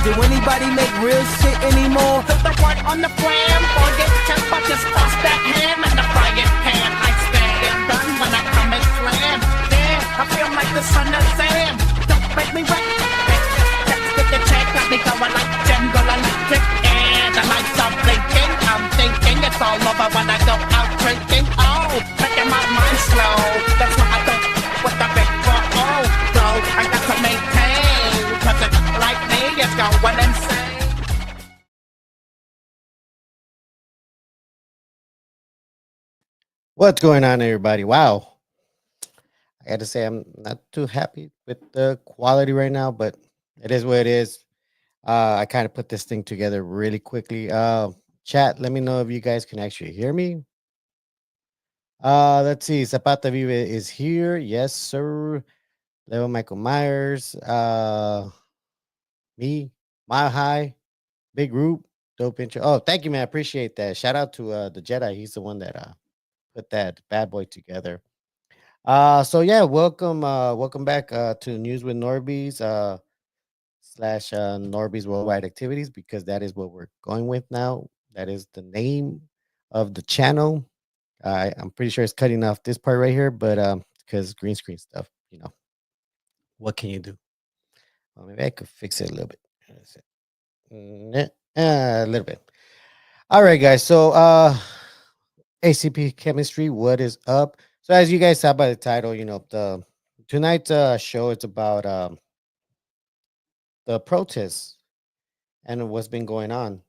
Do anybody make real shit anymore? Put the word on the gram or get kept up, just toss that ham in the frying pan. I stand and burn when I come and slam. Damn, I feel like the son of Sam. Don't make me wreck. Let's get the check, got me going like General Electric. And the lights are blinking. I'm thinking it's all over when I go out drinking. Oh, making my mind slow. That's why I don't with the big 4-0. Though I got to maintain, cause it like me is going insane. What's going on, everybody? Wow. I got to say, I'm not too happy with the quality right now, but it is what it is. I kind of put this thing together really quickly. Chat, let me know if you guys can actually hear me. Let's see. Zapata Vive is here. Yes, sir. Leo Michael Myers. Me, Mile High, Big Group, dope intro. Oh, thank you, man. I appreciate that. Shout out to the Jedi. He's the one that put that bad boy together. So yeah, welcome back to News with Norby's slash Norby's Worldwide Activities, because that is what we're going with now. That is the name of the channel. I'm pretty sure it's cutting off this part right here, but because green screen stuff, what can you do? Well, maybe I could fix it a little bit. A little bit. All right, guys. So ACP chemistry, what is up? So as you guys saw by the title, the tonight's show is about the protests and what's been going on.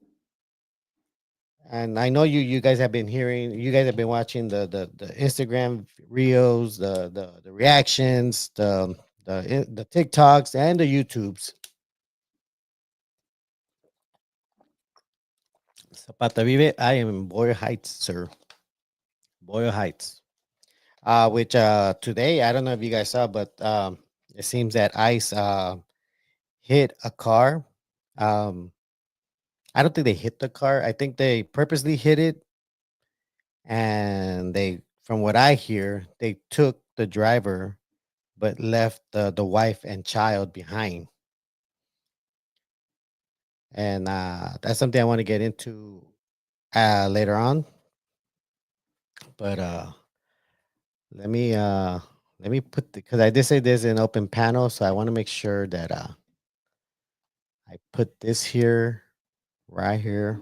And I know you guys have been hearing, you guys have been watching the Instagram reels, the reactions, the TikToks and the YouTubes. Zapata Vive, I am in Boyle Heights, sir. Boyle Heights. Which today, I don't know if you guys saw, but it seems that ICE hit a car. I don't think they hit the car. I think they purposely hit it, and from what I hear, they took the driver, but left the wife and child behind. And that's something I want to get into later on. But let me put because I did say there's an open panel, so I want to make sure that I put this here, right here,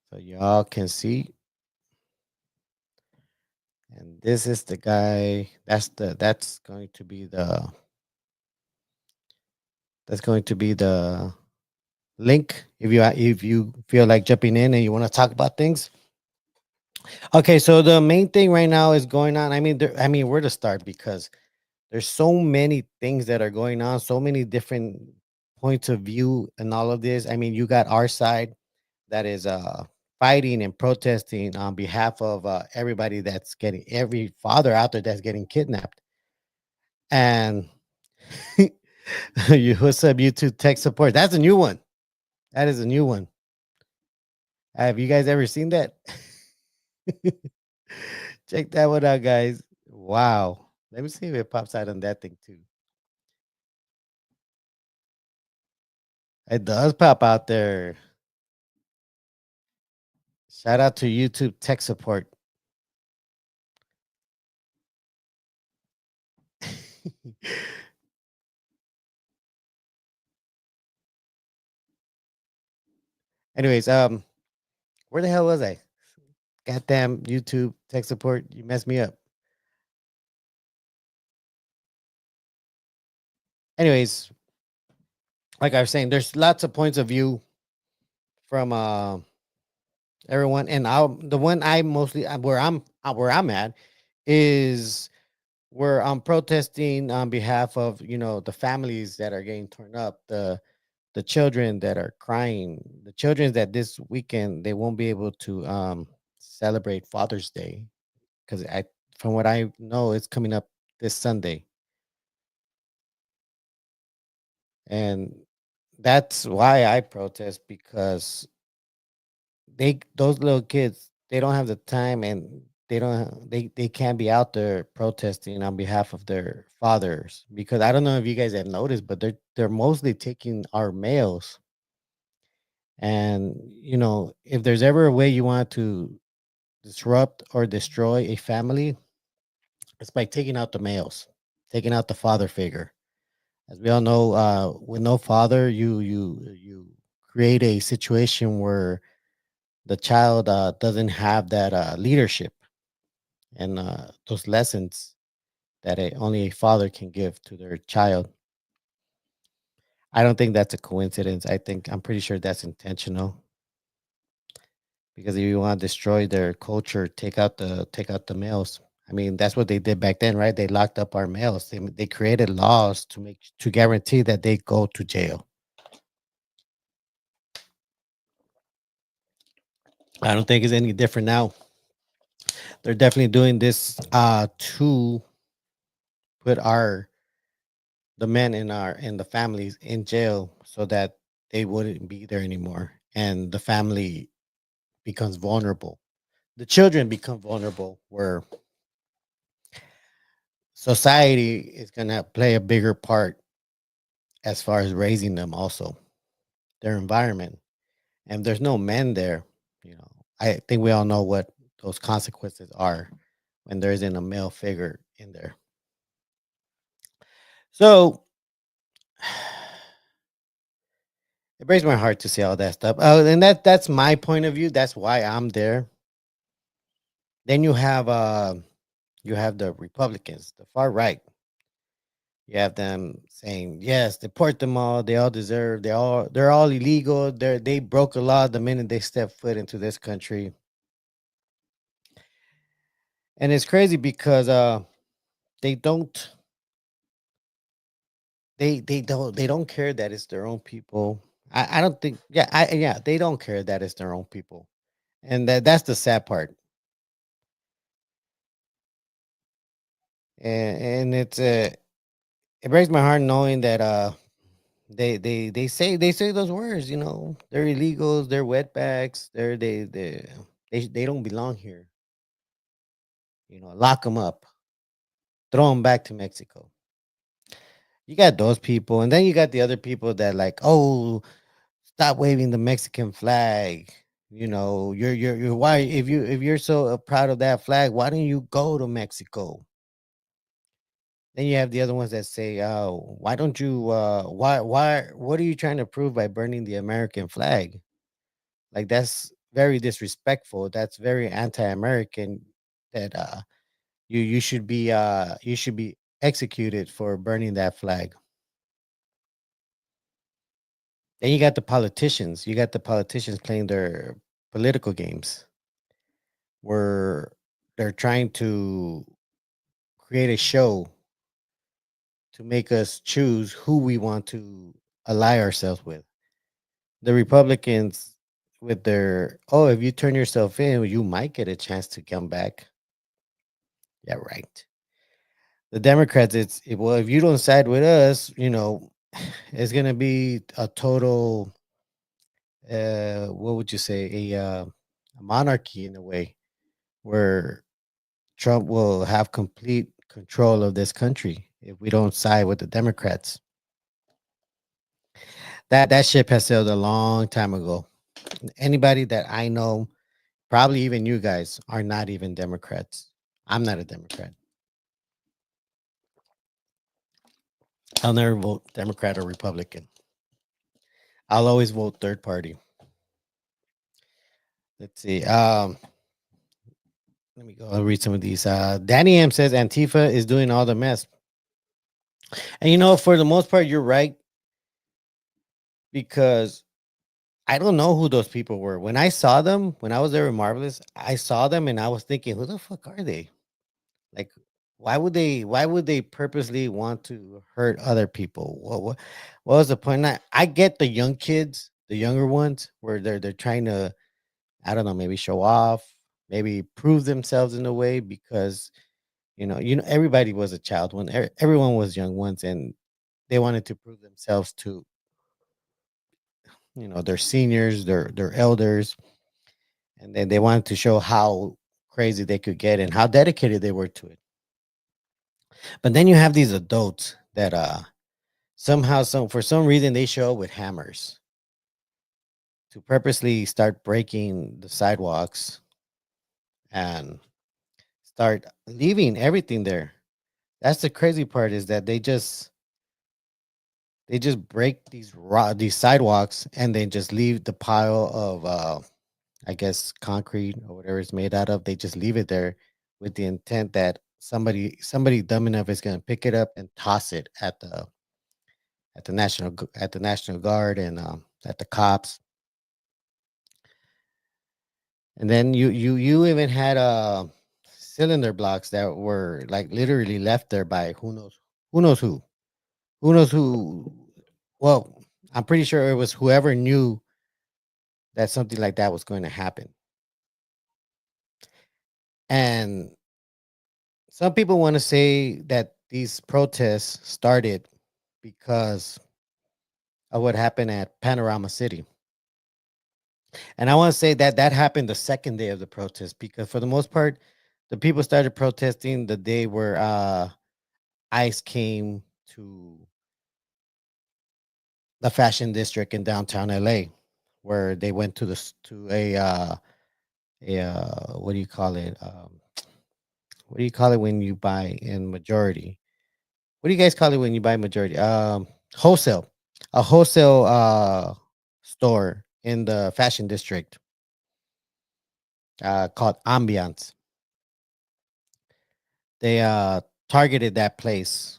so y'all can see. And this is the guy. That's going to be the link if you feel like jumping in and you want to talk about things. Okay, so the main thing right now is going on. I mean, where to start, because there's so many things that are going on, so many different points of view and all of this. I mean, you got our side that is fighting and protesting on behalf of everybody that's getting every father out there that's getting kidnapped. And what's up, YouTube tech support? That's a new one. That is a new one. Have you guys ever seen that? Check that one out, guys. Wow. Let me see if it pops out on that thing too. It does pop out there. Shout out to YouTube tech support. Anyways, where the hell was I? Goddamn YouTube tech support, you messed me up. Anyways, like I was saying, there's lots of points of view from everyone, and the one I mostly where I'm at is where I'm protesting on behalf of the families that are getting torn up, the children that are crying, the children that this weekend they won't be able to celebrate Father's Day, because I from what I know it's coming up this Sunday. And that's why I protest, because those little kids, they don't have the time, and they can't be out there protesting on behalf of their fathers, because I don't know if you guys have noticed, but they're mostly taking our males. And if there's ever a way you want to disrupt or destroy a family, it's by taking out the males, taking out the father figure. As we all know, with no father, you create a situation where the child doesn't have that leadership and those lessons that only a father can give to their child. I don't think that's a coincidence. I'm pretty sure that's intentional, because if you want to destroy their culture, take out the males. I mean, that's what they did back then, right? They locked up our males. They created laws to guarantee that they go to jail. I don't think it's any different now. They're definitely doing this to put our the men in the families in jail, so that they wouldn't be there anymore, and the family becomes vulnerable. The children become vulnerable, where society is going to play a bigger part as far as raising them, also their environment. And there's no men there, you know. I think we all know what those consequences are when there isn't a male figure in there. So it breaks my heart to see all that stuff. Oh, and that's my point of view. That's why I'm there. Then you have the Republicans, the far right. You have them saying, "Yes, deport them all. They all deserve. They're all illegal. They broke a law the minute they step foot into this country." And it's crazy because they don't they don't care that it's their own people. I don't think, yeah, they don't care that it's their own people. And that's the sad part. And it breaks my heart knowing that they say those words, they're illegals, they're wetbacks, they don't belong here. Lock them up, throw them back to Mexico. You got those people, and then you got the other people that, like, oh, stop waving the Mexican flag. You're why, if you're so proud of that flag, why don't you go to Mexico? Then you have the other ones that say, "Oh, why don't you? What are you trying to prove by burning the American flag? Like, that's very disrespectful. That's very anti-American. That you should be executed for burning that flag." Then you got the politicians. You got the politicians playing their political games, where they're trying to create a show to make us choose who we want to ally ourselves with. The Republicans, with their, "Oh, if you turn yourself in, you might get a chance to come back." Yeah, right. The Democrats, well, if you don't side with us, it's gonna be a total, what would you say, a monarchy in a way, where Trump will have complete control of this country if we don't side with the Democrats. That ship has sailed a long time ago. Anybody that I know, probably even you guys, are not even Democrats. I'm not a Democrat. I'll never vote Democrat or Republican. I'll always vote third party. Let's see. Let me go and read some of these. Danny M says Antifa is doing all the mess. And for the most part, you're right, because I don't know who those people were. When I saw them, when I was there with Marvelous, I saw them and I was thinking, who the fuck are they? Like, why would they purposely want to hurt other people? What was the point? I get the young kids, the younger ones, where they're trying to, I don't know, maybe show off, maybe prove themselves in a way, because everybody was a child when everyone was young once, and they wanted to prove themselves to their seniors, their elders, and then they wanted to show how crazy they could get and how dedicated they were to it. But then you have these adults that somehow, for some reason, they show up with hammers to purposely start breaking the sidewalks and start leaving everything there. That's the crazy part, is that they just break these sidewalks and then just leave the pile of I guess concrete or whatever it's made out of. They just leave it there with the intent that somebody dumb enough is going to pick it up and toss it at the National Guard and at the cops. And then you even had cylinder blocks that were like literally left there by who knows who knows who. Well, I'm pretty sure it was whoever knew that something like that was going to happen. And some people want to say that these protests started because of what happened at Panorama City. And I want to say that that happened the second day of the protest, because for the most part, the people started protesting the day where ICE came to the fashion district in downtown LA, where they went to to a what do you call it? What do you call it when you buy in majority? What do you guys call it when you buy majority? Wholesale, a wholesale store in the fashion district called Ambiance. They targeted that place.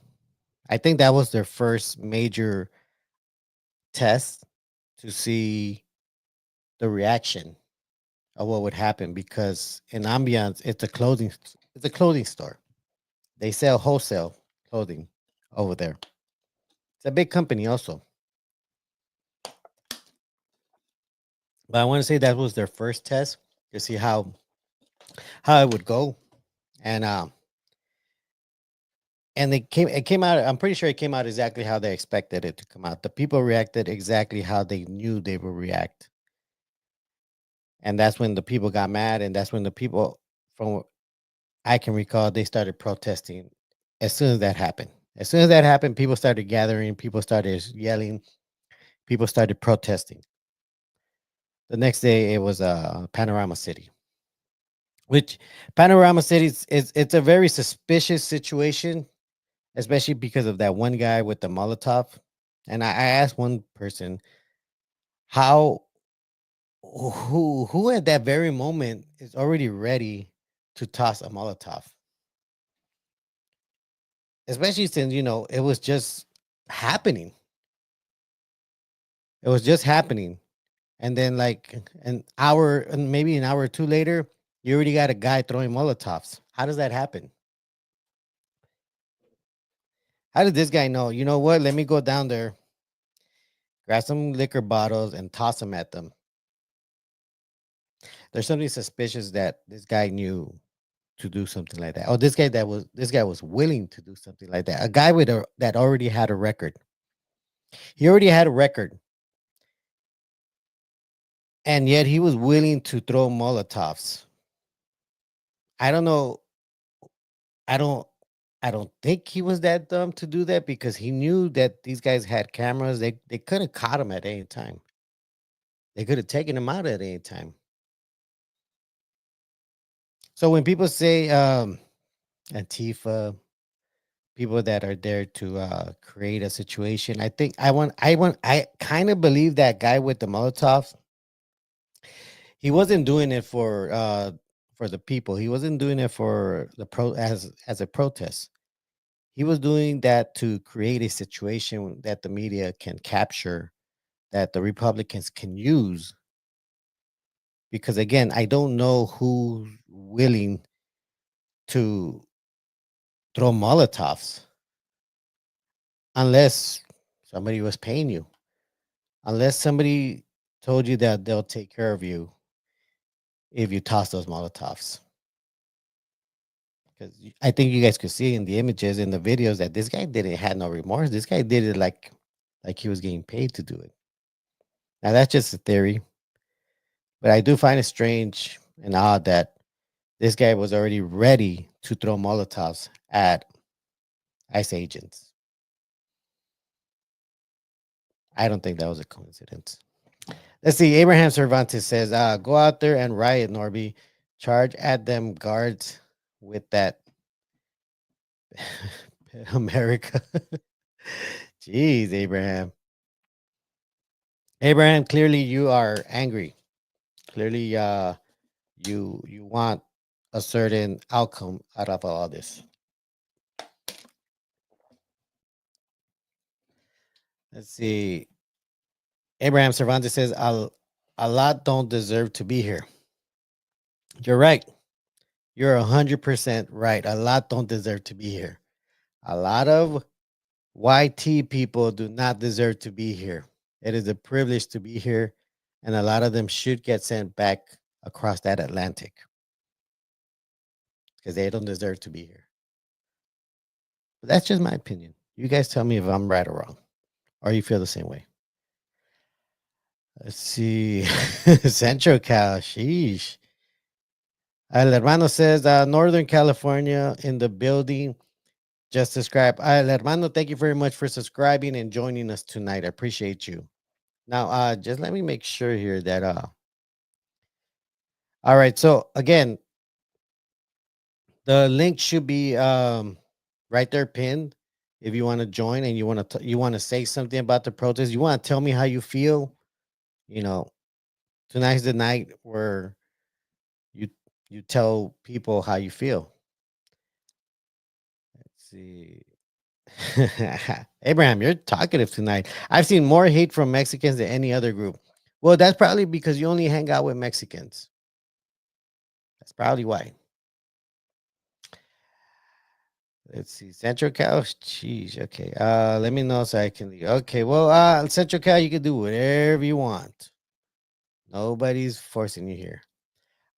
I think that was their first major test to see the reaction of what would happen, because in Ambiance it's a clothing store. They sell wholesale clothing over there. It's a big company also. But I want to say that was their first test to see how it would go. And it came out, I'm pretty sure it came out exactly how they expected it to come out. The people reacted exactly how they knew they would react. And that's when the people got mad, and that's when the people, from what I can recall, they started protesting as soon as that happened. As soon as that happened, people started gathering, people started yelling, people started protesting. The next day, it was Panorama City, which Panorama City it's a very suspicious situation, especially because of that one guy with the Molotov. And I asked one person how who at that very moment is already ready to toss a Molotov, especially since it was just happening. It was just happening, and then like an hour, and maybe an hour or two later, you already got a guy throwing Molotovs. How does that happen? How did this guy know? You know what? Let me go down there, grab some liquor bottles, and toss them at them. There's something suspicious that this guy knew to do something like that. Oh, this guy was willing to do something like that. A guy that already had a record. He already had a record, and yet he was willing to throw Molotovs. I don't know. I don't. I don't think he was that dumb to do that, because he knew that these guys had cameras. They could have caught him at any time. They could have taken him out at any time. So when people say Antifa, people that are there to create a situation, I kind of believe that guy with the Molotov. He wasn't doing it for the people. He wasn't doing it for the as a protest. He was doing that to create a situation that the media can capture, that the Republicans can use. Because again, I don't know who's willing to throw Molotovs unless somebody was paying you, unless somebody told you that they'll take care of you if you toss those Molotovs. Because I think you guys could see in the images, in the videos, that this guy didn't had no remorse. This guy did it like he was getting paid to do it. Now that's just a theory, but I do find it strange and odd that This guy was already ready to throw Molotovs at ICE agents. I don't think that was a coincidence. Let's see. Abraham Cervantes says, go out there and riot, Norby. Charge at them guards with that America. Jeez, Abraham. Abraham, clearly you are angry. Clearly, you want a certain outcome out of all this. Let's see. Abraham Cervantes says, a lot don't deserve to be here. You're right. You're 100% right. A lot don't deserve to be here. A lot of YT people do not deserve to be here. It is a privilege to be here, and a lot of them should get sent back across that Atlantic because they don't deserve to be here. But that's just my opinion. You guys tell me if I'm right or wrong, or you feel the same way. Let's see. Central Cal. Sheesh. El Hermano says, Northern California in the building. Just subscribe. El Hermano, thank you very much for subscribing and joining us tonight. I appreciate you. Now, just let me make sure here that all right. So again, the link should be right there pinned. If you want to join and you want to say something about the protest, you want to tell me how you feel. You know, tonight's the night where you you tell people how you feel. Let's see. Abraham, you're talkative tonight. I've seen more hate from Mexicans than any other group. Well, that's probably because you only hang out with Mexicans. That's probably why. Let's see. Central Cal. Jeez. Okay. Let me know so I can leave. Okay. Well, Central Cal, you can do whatever you want. Nobody's forcing you here.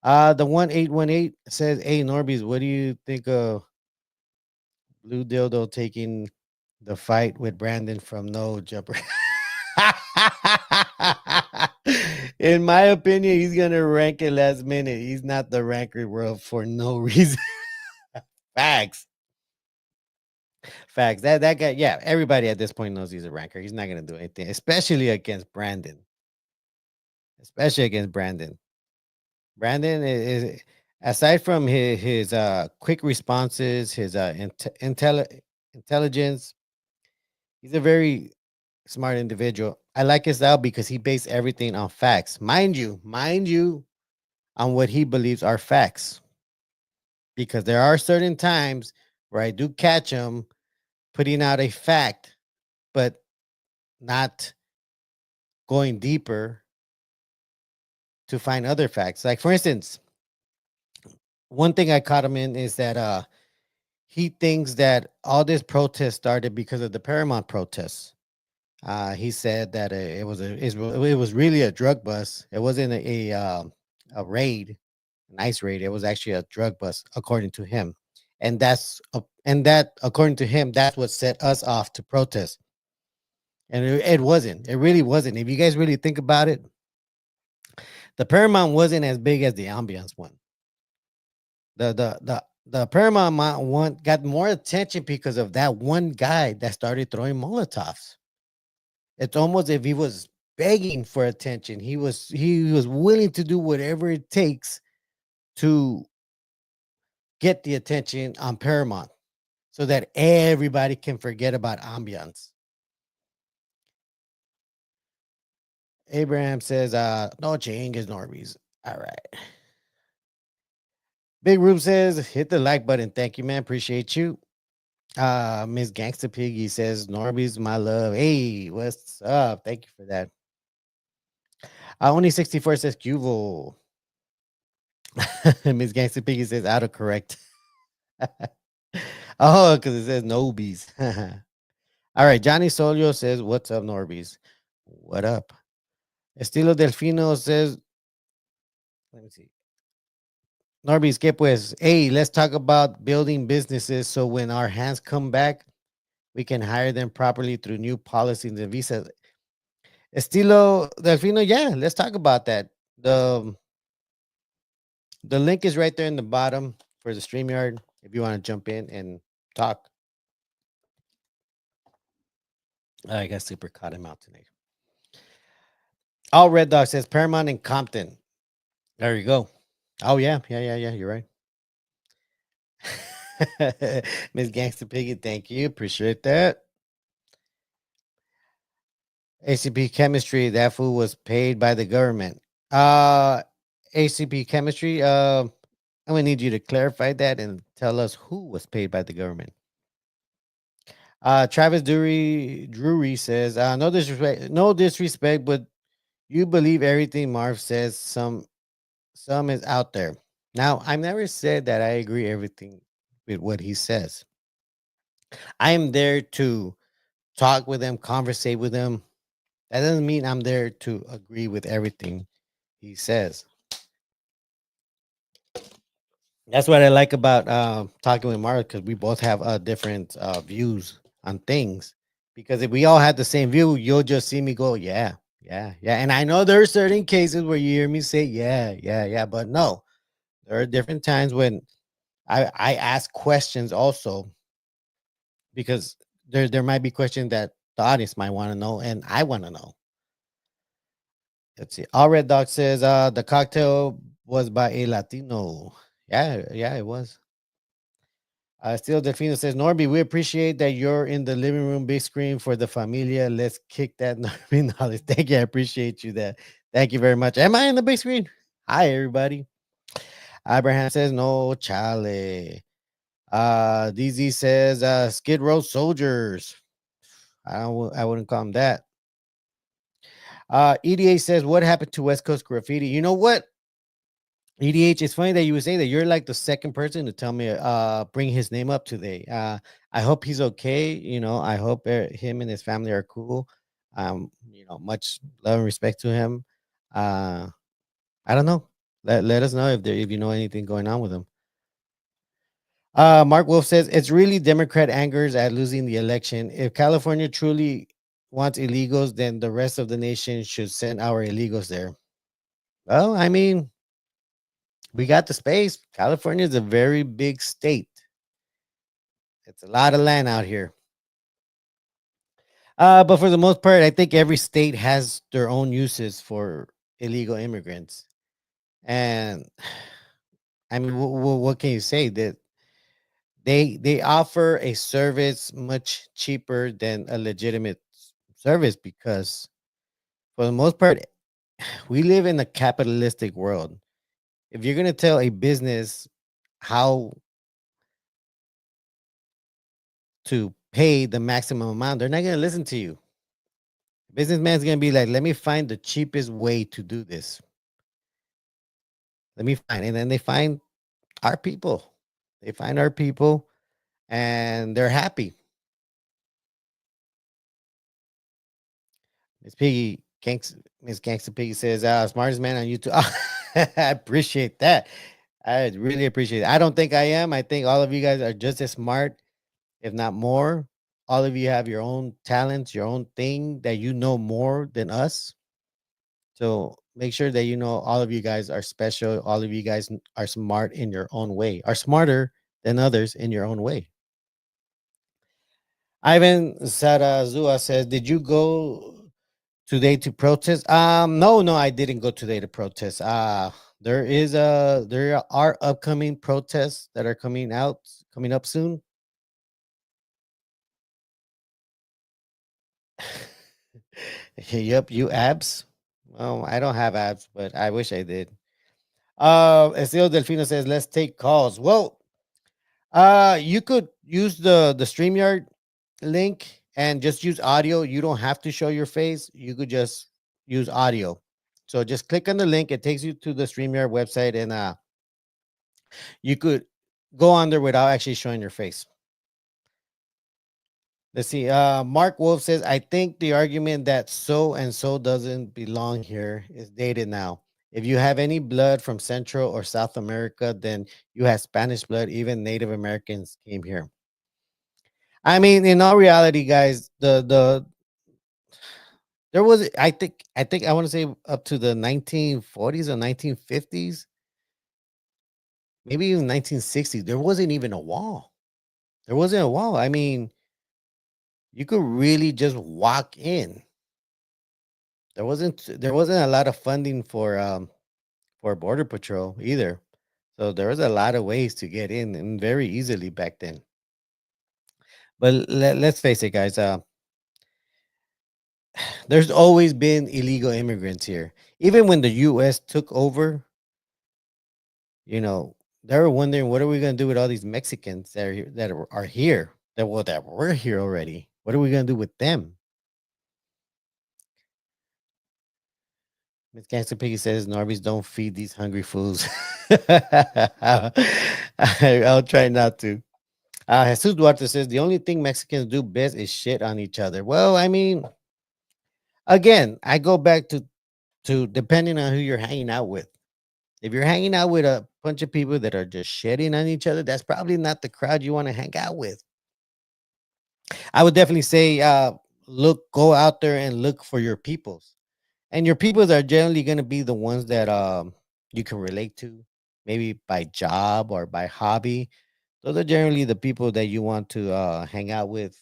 The 1818 says, hey Norbies, what do you think of Blue Dildo taking the fight with Brandon from No Jumper? In my opinion, he's gonna rank it last minute. He's not the ranker world for no reason. Facts. Facts. That guy, yeah, everybody at this point knows he's a ranker. He's not gonna do anything, especially against Brandon. Especially against Brandon. Brandon is aside from his quick responses, his intelligence, he's a very smart individual. I like his style because he based everything on facts. Mind you, on what he believes are facts. Because there are certain times where I do catch him putting out a fact, but not going deeper to find other facts. Like for instance, one thing I caught him in is that he thinks that all this protest started because of the Paramount protests. He said that it was really a drug bust. It wasn't a raid, an ICE raid. It was actually a drug bust, according to him, and that according to him, that's what set us off to protest. And it wasn't. It really wasn't. If you guys really think about it, the Paramount wasn't as big as the Ambiance one. The Paramount one got more attention because of that one guy that started throwing Molotovs. It's almost if he was begging for attention. He was willing to do whatever it takes to get the attention on Paramount so that everybody can forget about Ambiance. Abraham says, no changes, Norbies. All right. Big Rube says, hit the like button. Thank you, man. Appreciate you. Miss Gangsta Piggy says, Norby's my love. Hey, what's up? Thank you for that. Only 64 says Cuvo. Miss Gangsta Piggy says autocorrect. Oh, because it says Nobies. All right. Johnny Solio says, what's up, Norbies? What up? Estilo Delfino says, let me see. Norbies, que pues? Hey, let's talk about building businesses so when our hands come back, we can hire them properly through new policies and visas. Estilo Delfino, yeah, let's talk about that. The link is right there in the bottom for the StreamYard if you want to jump in and talk. I got super caught him out today. All Red Dog says Paramount and Compton. There you go. Oh yeah, yeah. You're right. Miss Gangster Piggy, thank you. Appreciate that. ACP Chemistry, that fool was paid by the government. Uh ACP Chemistry, I'm gonna need you to clarify that and tell us who was paid by the government. Travis Drury says, no disrespect, but you believe everything Marv says. Some is out there. Now, I've never said that I agree everything with what he says. I am there to talk with him, conversate with him. That doesn't mean I'm there to agree with everything he says. That's what I like about talking with Mark, because we both have different views on things. Because if we all had the same view, you'll just see me go, yeah, yeah. And I know there are certain cases where you hear me say, yeah. But no, there are different times when I ask questions also, because there might be questions that the audience might want to know and I want to know. Let's see. All Red Dog says the cocktail was by a Latino. Yeah, it was. Still Delfino says, Norby, we appreciate that you're in the living room big screen for the familia. Let's kick that Norby knowledge. Thank you. I appreciate you that. Thank you very much. Am I in the big screen? Hi, everybody. Abraham says, no, chale. DZ says, Skid Row Soldiers. I wouldn't call them that. EDA says, what happened to West Coast Graffiti? You know what? EDH, it's funny that you would say that. You're like the second person to tell me bring his name up today. I hope he's okay. I hope him and his family are cool. Much love and respect to him. I don't know. Let us know if you know anything going on with him. Mark Wolf says it's really Democrat angers at losing the election. If California truly wants illegals, then the rest of the nation should send our illegals there. Well, I mean, we got the space. California is a very big state. It's a lot of land out here. But for the most part, I think every state has their own uses for illegal immigrants. And I mean, what can you say? That they offer a service much cheaper than a legitimate service, because for the most part, we live in a capitalistic world. If you're gonna tell a business how to pay the maximum amount, they're not gonna listen to you. Businessman's gonna be like, let me find the cheapest way to do this. Let me find, and then they find our people. They find our people, and they're happy. Miss Piggy, Miss Gangsta Piggy says, smartest man on YouTube. I appreciate that. I really appreciate it. I don't think I am. I think all of you guys are just as smart, if not more. All of you have your own talents, your own thing that you know more than us. So make sure that you know all of you guys are special. All of you guys are smart in your own way, are smarter than others in your own way. Ivan Sarazua says, did you go today to protest? No, I didn't go today to protest. There are upcoming protests that are coming up soon. Yep, you abs. Well, I don't have abs, but I wish I did. Estilo Delfino says, let's take calls. Well, you could use the StreamYard link and just use audio. You don't have to show your face. You could just use audio. So just click on the link. It takes you to the StreamYard website, and you could go on there without actually showing your face. Let's see. Mark Wolf says, I think the argument that so and so doesn't belong here is dated now. If you have any blood from Central or South America, then you have Spanish blood. Even Native Americans came here. I mean, in all reality, guys, there was, I want to say, up to the 1940s or 1950s. maybe even 1960s, there wasn't even a wall. There wasn't a wall. I mean, you could really just walk in. There wasn't a lot of funding for border patrol either. So there was a lot of ways to get in and very easily back then. But let's face it, guys. There's always been illegal immigrants here. Even when the U.S. took over, you know, they were wondering what are we going to do with all these Mexicans that are here that were here already. What are we going to do with them? Miss Gangster Piggy says Norbies don't feed these hungry fools. I'll try not to. Jesus Duarte says the only thing Mexicans do best is shit on each other. Well, I mean, again, I go back to depending on who you're hanging out with. If you're hanging out with a bunch of people that are just shitting on each other, that's probably not the crowd you want to hang out with. I would definitely say, go out there and look for your peoples, and your peoples are generally going to be the ones that you can relate to, maybe by job or by hobby. Those are generally the people that you want to hang out with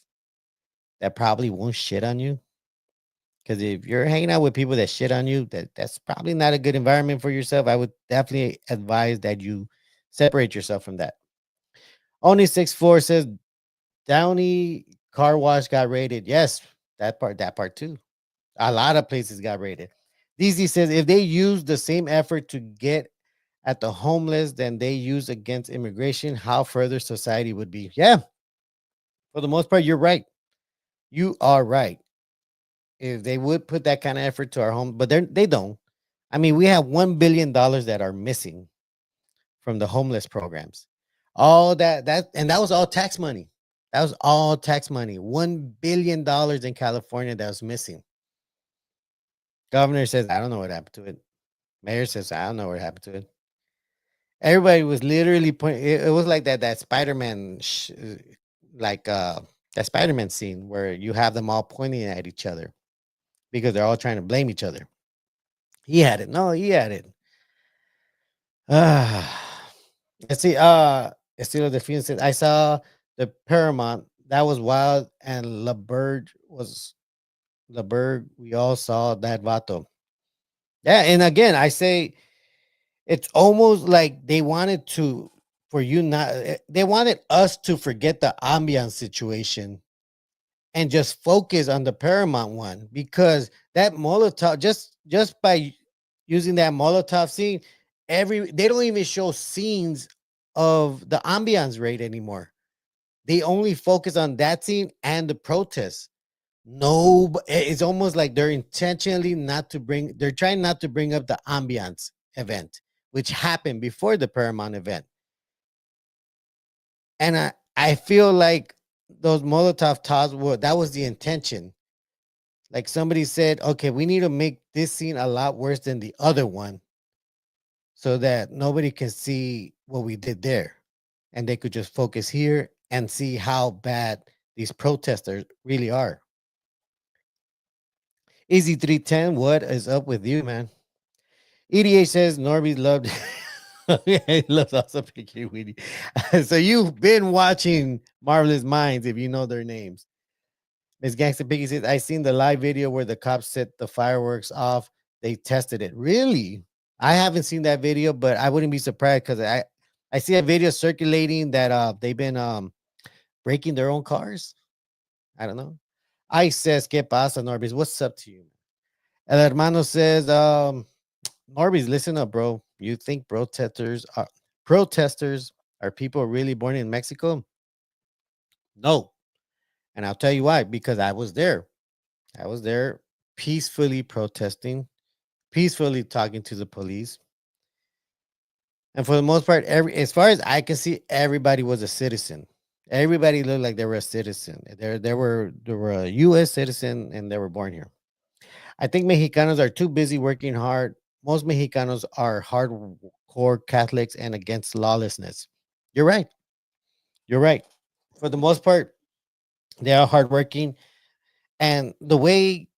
that probably won't shit on you. Because if you're hanging out with people that shit on you, that's probably not a good environment for yourself. I would definitely advise that you separate yourself from that. Only 6'4" says Downey car wash got raided. Yes, that part too. A lot of places got raided. DZ says if they use the same effort to get at the homeless than they use against immigration, how further society would be. Yeah, for the most part, you're right. You are right. If they would put that kind of effort to our home, but they don't. I mean, we have $1 billion that are missing from the homeless programs. All that was all tax money. That was all tax money. $1 billion in California that was missing. Governor says, I don't know what happened to it. Mayor says, I don't know what happened to it. Everybody was literally pointing. It was like that Spider-Man, like that Spider-Man scene where you have them all pointing at each other because they're all trying to blame each other. He had it. No, he had it. Ah, let's see. Estilo de Fian said, I saw the Paramount. That was wild. And LeBerg. We all saw that vato. Yeah. And again, I say it's almost like they wanted to, for you not, they wanted us to forget the ambiance situation and just focus on the Paramount one because that Molotov, just by using that Molotov scene, they don't even show scenes of the ambiance raid anymore. They only focus on that scene and the protests. No, it's almost like they're trying not to bring up the ambiance event, which happened before the Paramount event. And I feel like those Molotov toss that was the intention. Like somebody said, okay, we need to make this scene a lot worse than the other one so that nobody can see what we did there. And they could just focus here and see how bad these protesters really are. Easy 310, what is up with you, man? EDA says Norby loved he loves also Picky Weedy. So you've been watching Marvelous Minds if you know their names. Miss Gangster Piggy says, I seen the live video where the cops set the fireworks off. They tested it. Really? I haven't seen that video, but I wouldn't be surprised because I see a video circulating that they've been breaking their own cars. I don't know. I says, ¿Qué pasa, Norbis? What's up to you? El hermano says, Norbis, listen up, bro. You think protesters are people really born in Mexico? No. And I'll tell you why. Because I was there. I was there peacefully protesting, peacefully talking to the police. And for the most part, as far as I can see, everybody was a citizen. Everybody looked like they were a citizen. They were a U.S. citizen and they were born here. I think Mexicanos are too busy working hard. Most Mexicanos are hardcore Catholics and against lawlessness. You're right. You're right. For the most part, they are hardworking. And the way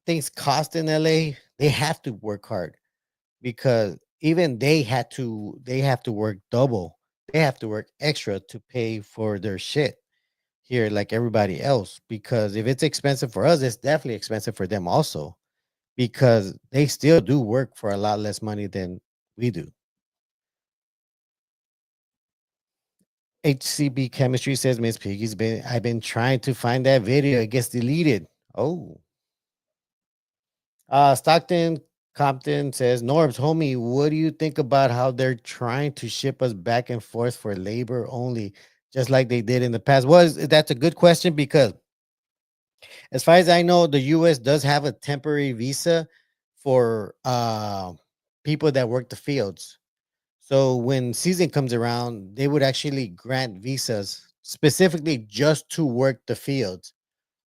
things cost in LA, they have to work hard because even they have to work double they have to work extra to pay for their shit here, like everybody else. Because if it's expensive for us, it's definitely expensive for them also, because they still do work for a lot less money than we do. HCB Chemistry says Miss Piggy's been I've been trying to find that video. It gets deleted. Oh. Stockton Compton says, Norbs, homie, what do you think about how they're trying to ship us back and forth for labor only, just like they did in the past? That's a good question, because as far as I know, the US does have a temporary visa for people that work the fields. So when season comes around, they would actually grant visas specifically just to work the fields.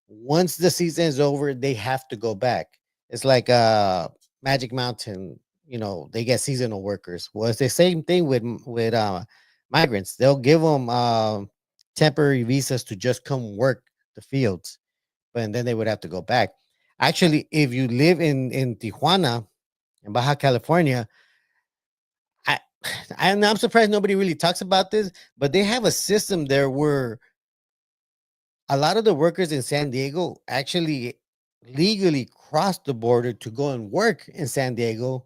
Once the season is over, they have to go back. It's like Magic Mountain, they get seasonal workers. Well, it's the same thing with migrants. They'll give them temporary visas to just come work the fields, but and then they would have to go back. Actually, if you live in Tijuana, in Baja California, I I'm surprised nobody really talks about this, but they have a system there where a lot of the workers in San Diego actually legally cross the border to go and work in San Diego,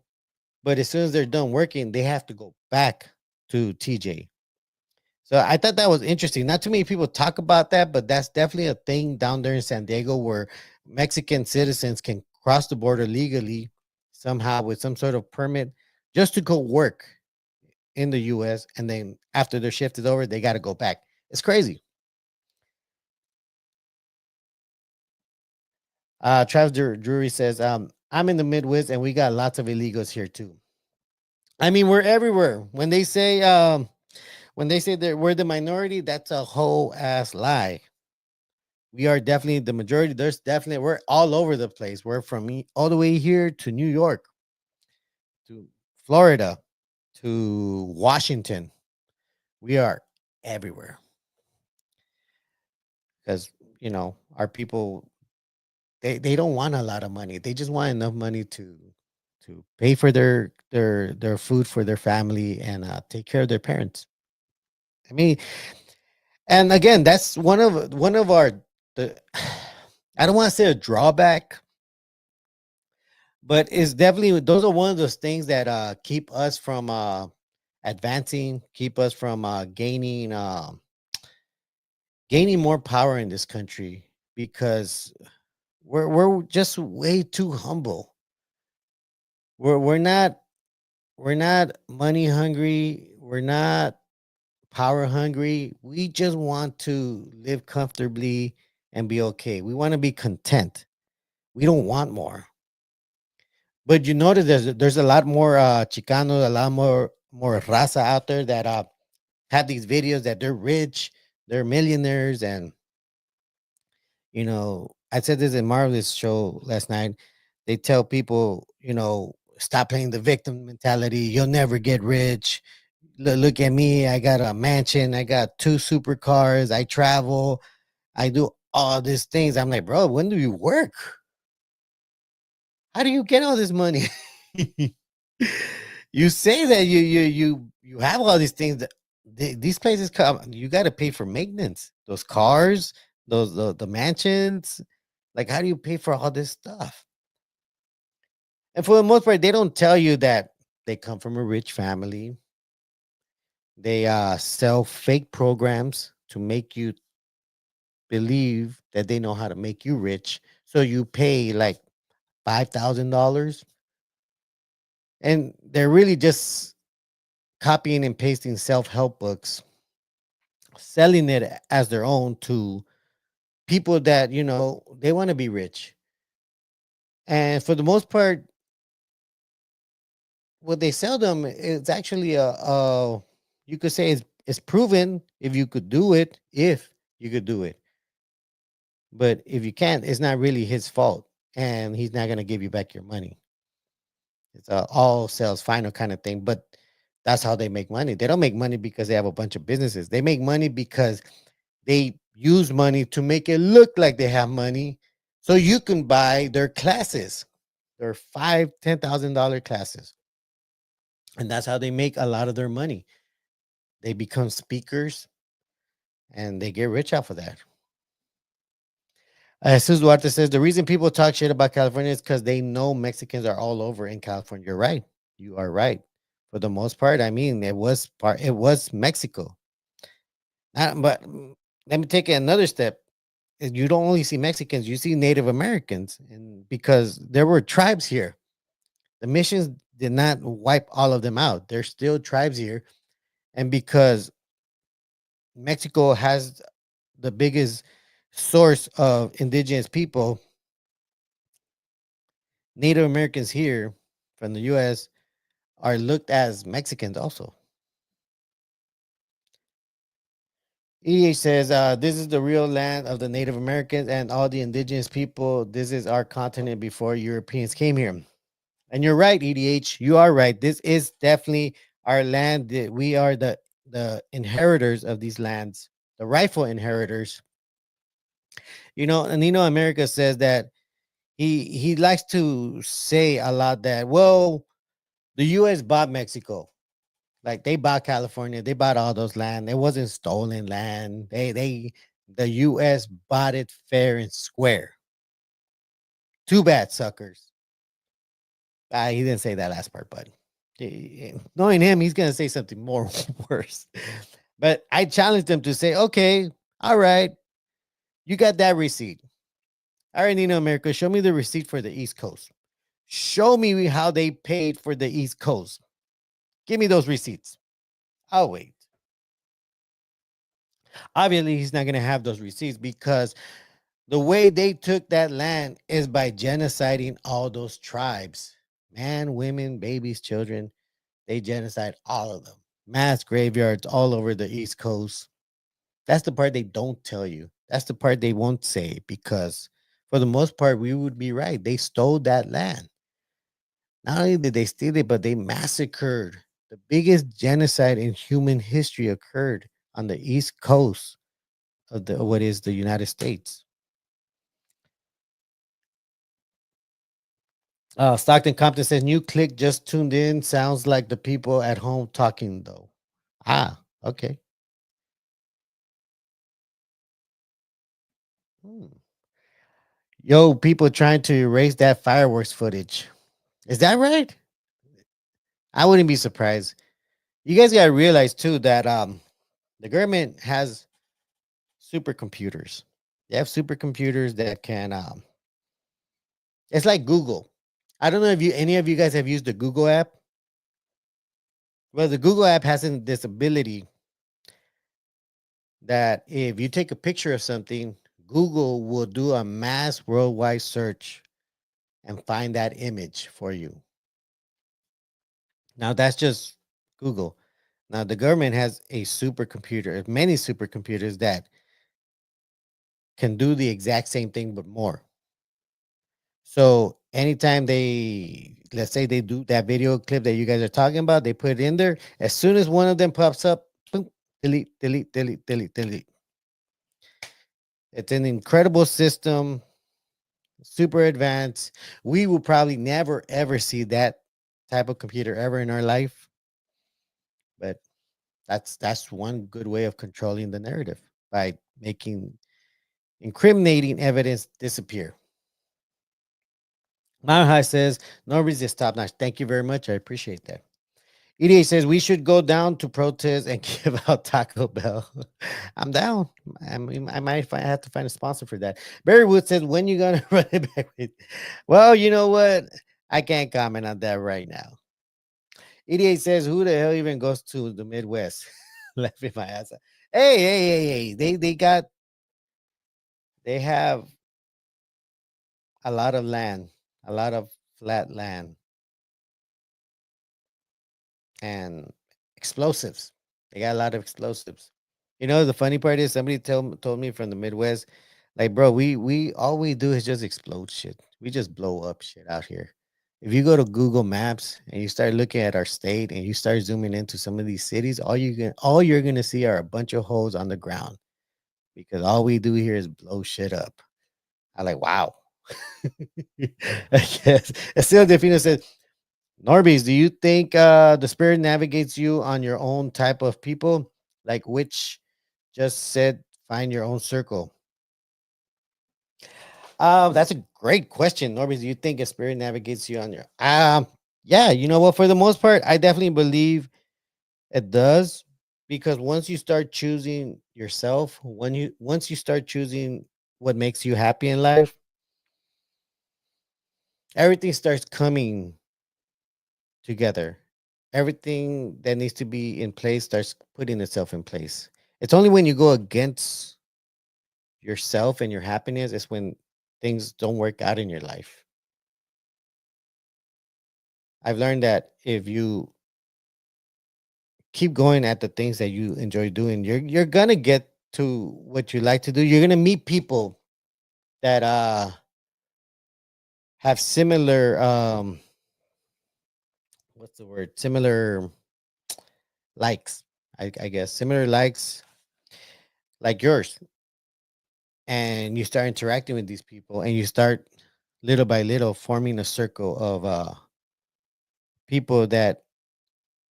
but as soon as they're done working, they have to go back to TJ. So I thought that was interesting. Not too many people talk about that, but that's definitely a thing down there in San Diego, where Mexican citizens can cross the border legally somehow with some sort of permit just to go work in the US, and then after their shift is over, they got to go back. It's crazy. Travis Drury says, I'm in the Midwest and we got lots of illegals here too. I mean, we're everywhere. When they say that we're the minority, that's a whole ass lie. We are definitely the majority. We're all over the place. We're from all the way here to New York, to Florida, to Washington. We are everywhere, because our people, they don't want a lot of money. They just want enough money to pay for their food for their family, and take care of their parents. I mean, and again, that's one of our the I don't want to say a drawback, but it's definitely, those are one of those things that keep us from advancing, keep us from gaining more power in this country, because we're just way too humble. We're not money hungry. We're not power hungry. We just want to live comfortably and be okay. We want to be content. We don't want more. But you notice there's a lot more Chicanos, a lot more raza out there that have these videos that they're rich, they're millionaires, and I said this in Marvelous show last night. They tell people, stop playing the victim mentality. You'll never get rich. Look at me. I got a mansion. I got 2 supercars. I travel. I do all these things. I'm like, bro, when do you work? How do you get all this money? You say that you have all these things. That these places come. You got to pay for maintenance. Those cars, the mansions. Like, how do you pay for all this stuff? And for the most part, they don't tell you that they come from a rich family. They sell fake programs to make you believe that they know how to make you rich. So you pay like $5,000, and they're really just copying and pasting self-help books, selling it as their own to people that they want to be rich. And for the most part, what they sell them is actually you could say it's proven if you could do it, if you could do it. But if you can't, it's not really his fault, and he's not going to give you back your money. It's a all sales final kind of thing. But that's how they make money. They don't make money because they have a bunch of businesses. They make money because they use money to make it look like they have money, so you can buy their classes, their $5,000, $10,000 classes. And that's how they make a lot of their money. they become speakers and they get rich off of that. Jesus Duarte says the reason people talk shit about California is because they know Mexicans are all over in California. You're right. You are right. For the most part, I mean, it was Mexico. But let me take it another step. You don't only see Mexicans, you see Native Americans, and because there were tribes here, the missions did not wipe all of them out. There's still tribes here, and because Mexico has the biggest source of indigenous people, Native Americans here from the U.S. are looked as Mexicans also. EH says, this is the real land of the Native Americans and all the indigenous people. This is our continent before Europeans came here. And you're right, EDH. You are right. This is definitely our land. We are the inheritors of these lands, the rightful inheritors. You know, and America says that he likes to say a lot that, well, the US bought Mexico. Like they bought California, they bought all those land. It wasn't stolen land. The US bought it fair and square. Too bad, suckers. He didn't say that last part, but knowing him, he's gonna say something more worse. But I challenged him to say, okay, all right, you got that receipt. All right, America, show me the receipt for the East Coast. Show me how they paid for the East Coast. Give me those receipts. I'll wait. Obviously, he's not going to have those receipts because the way they took that land is by genociding all those tribes, man, women, babies, children. They genocide all of them. Mass graveyards all over the East Coast. That's the part they don't tell you. That's the part they won't say because, for the most part, we would be right. They stole that land. Not only did they steal it, but they massacred. The biggest genocide in human history occurred on the East Coast of what is the United States. Stockton Compton says new click just tuned in. Sounds like the people at home talking though. Ah, okay. Hmm. Yo, people trying to erase that fireworks footage. Is that right? I wouldn't be surprised. You guys gotta realize too that the government has supercomputers. They have supercomputers that can it's like Google. I don't know if any of you guys have used the Google app. Well, the Google app has this ability that if you take a picture of something, Google will do a mass worldwide search and find that image for you. Now that's just Google. Now the government has a supercomputer, many supercomputers that can do the exact same thing but more. So anytime let's say they do that video clip that you guys are talking about, they put it in there. As soon as one of them pops up, boom, delete, delete, delete, delete, delete. It's an incredible system, super advanced. We will probably never ever see that type of computer ever in our life, but that's one good way of controlling the narrative by making incriminating evidence disappear. Mahai says, no resist top notch. Thank you very much. I appreciate that. EDA says we should go down to protest and give out Taco Bell. I'm down. I might have to find a sponsor for that. Barry Wood says, when you gonna run it back with? Well, you know what? I can't comment on that right now. EDA says, who the hell even goes to the Midwest? Laughing my ass off. Hey. They have a lot of land, a lot of flat land, and explosives. They got a lot of explosives. You know, the funny part is somebody told me from the Midwest, like, bro, we all we do is just explode shit. We just blow up shit out here. If you go to Google Maps and you start looking at our state and you start zooming into some of these cities, all you're gonna see are a bunch of holes on the ground because all we do here is blow shit up. I'm like, wow. I guess. Estela Defino says, Norbies, do you think the spirit navigates you on your own type of people? Like which just said, find your own circle. That's a great question, Norbies. Do you think a spirit navigates you on your? Yeah. You know what? For the most part, I definitely believe it does, because once you start choosing yourself, once you start choosing what makes you happy in life, everything starts coming together. Everything that needs to be in place starts putting itself in place. It's only when you go against yourself and your happiness is when things don't work out in your life. I've learned that if you keep going at the things that you enjoy doing, you're gonna get to what you like to do. You're gonna meet people that have similar what's the word? Similar likes. I guess similar likes like yours, and you start interacting with these people, and you start little by little forming a circle of people that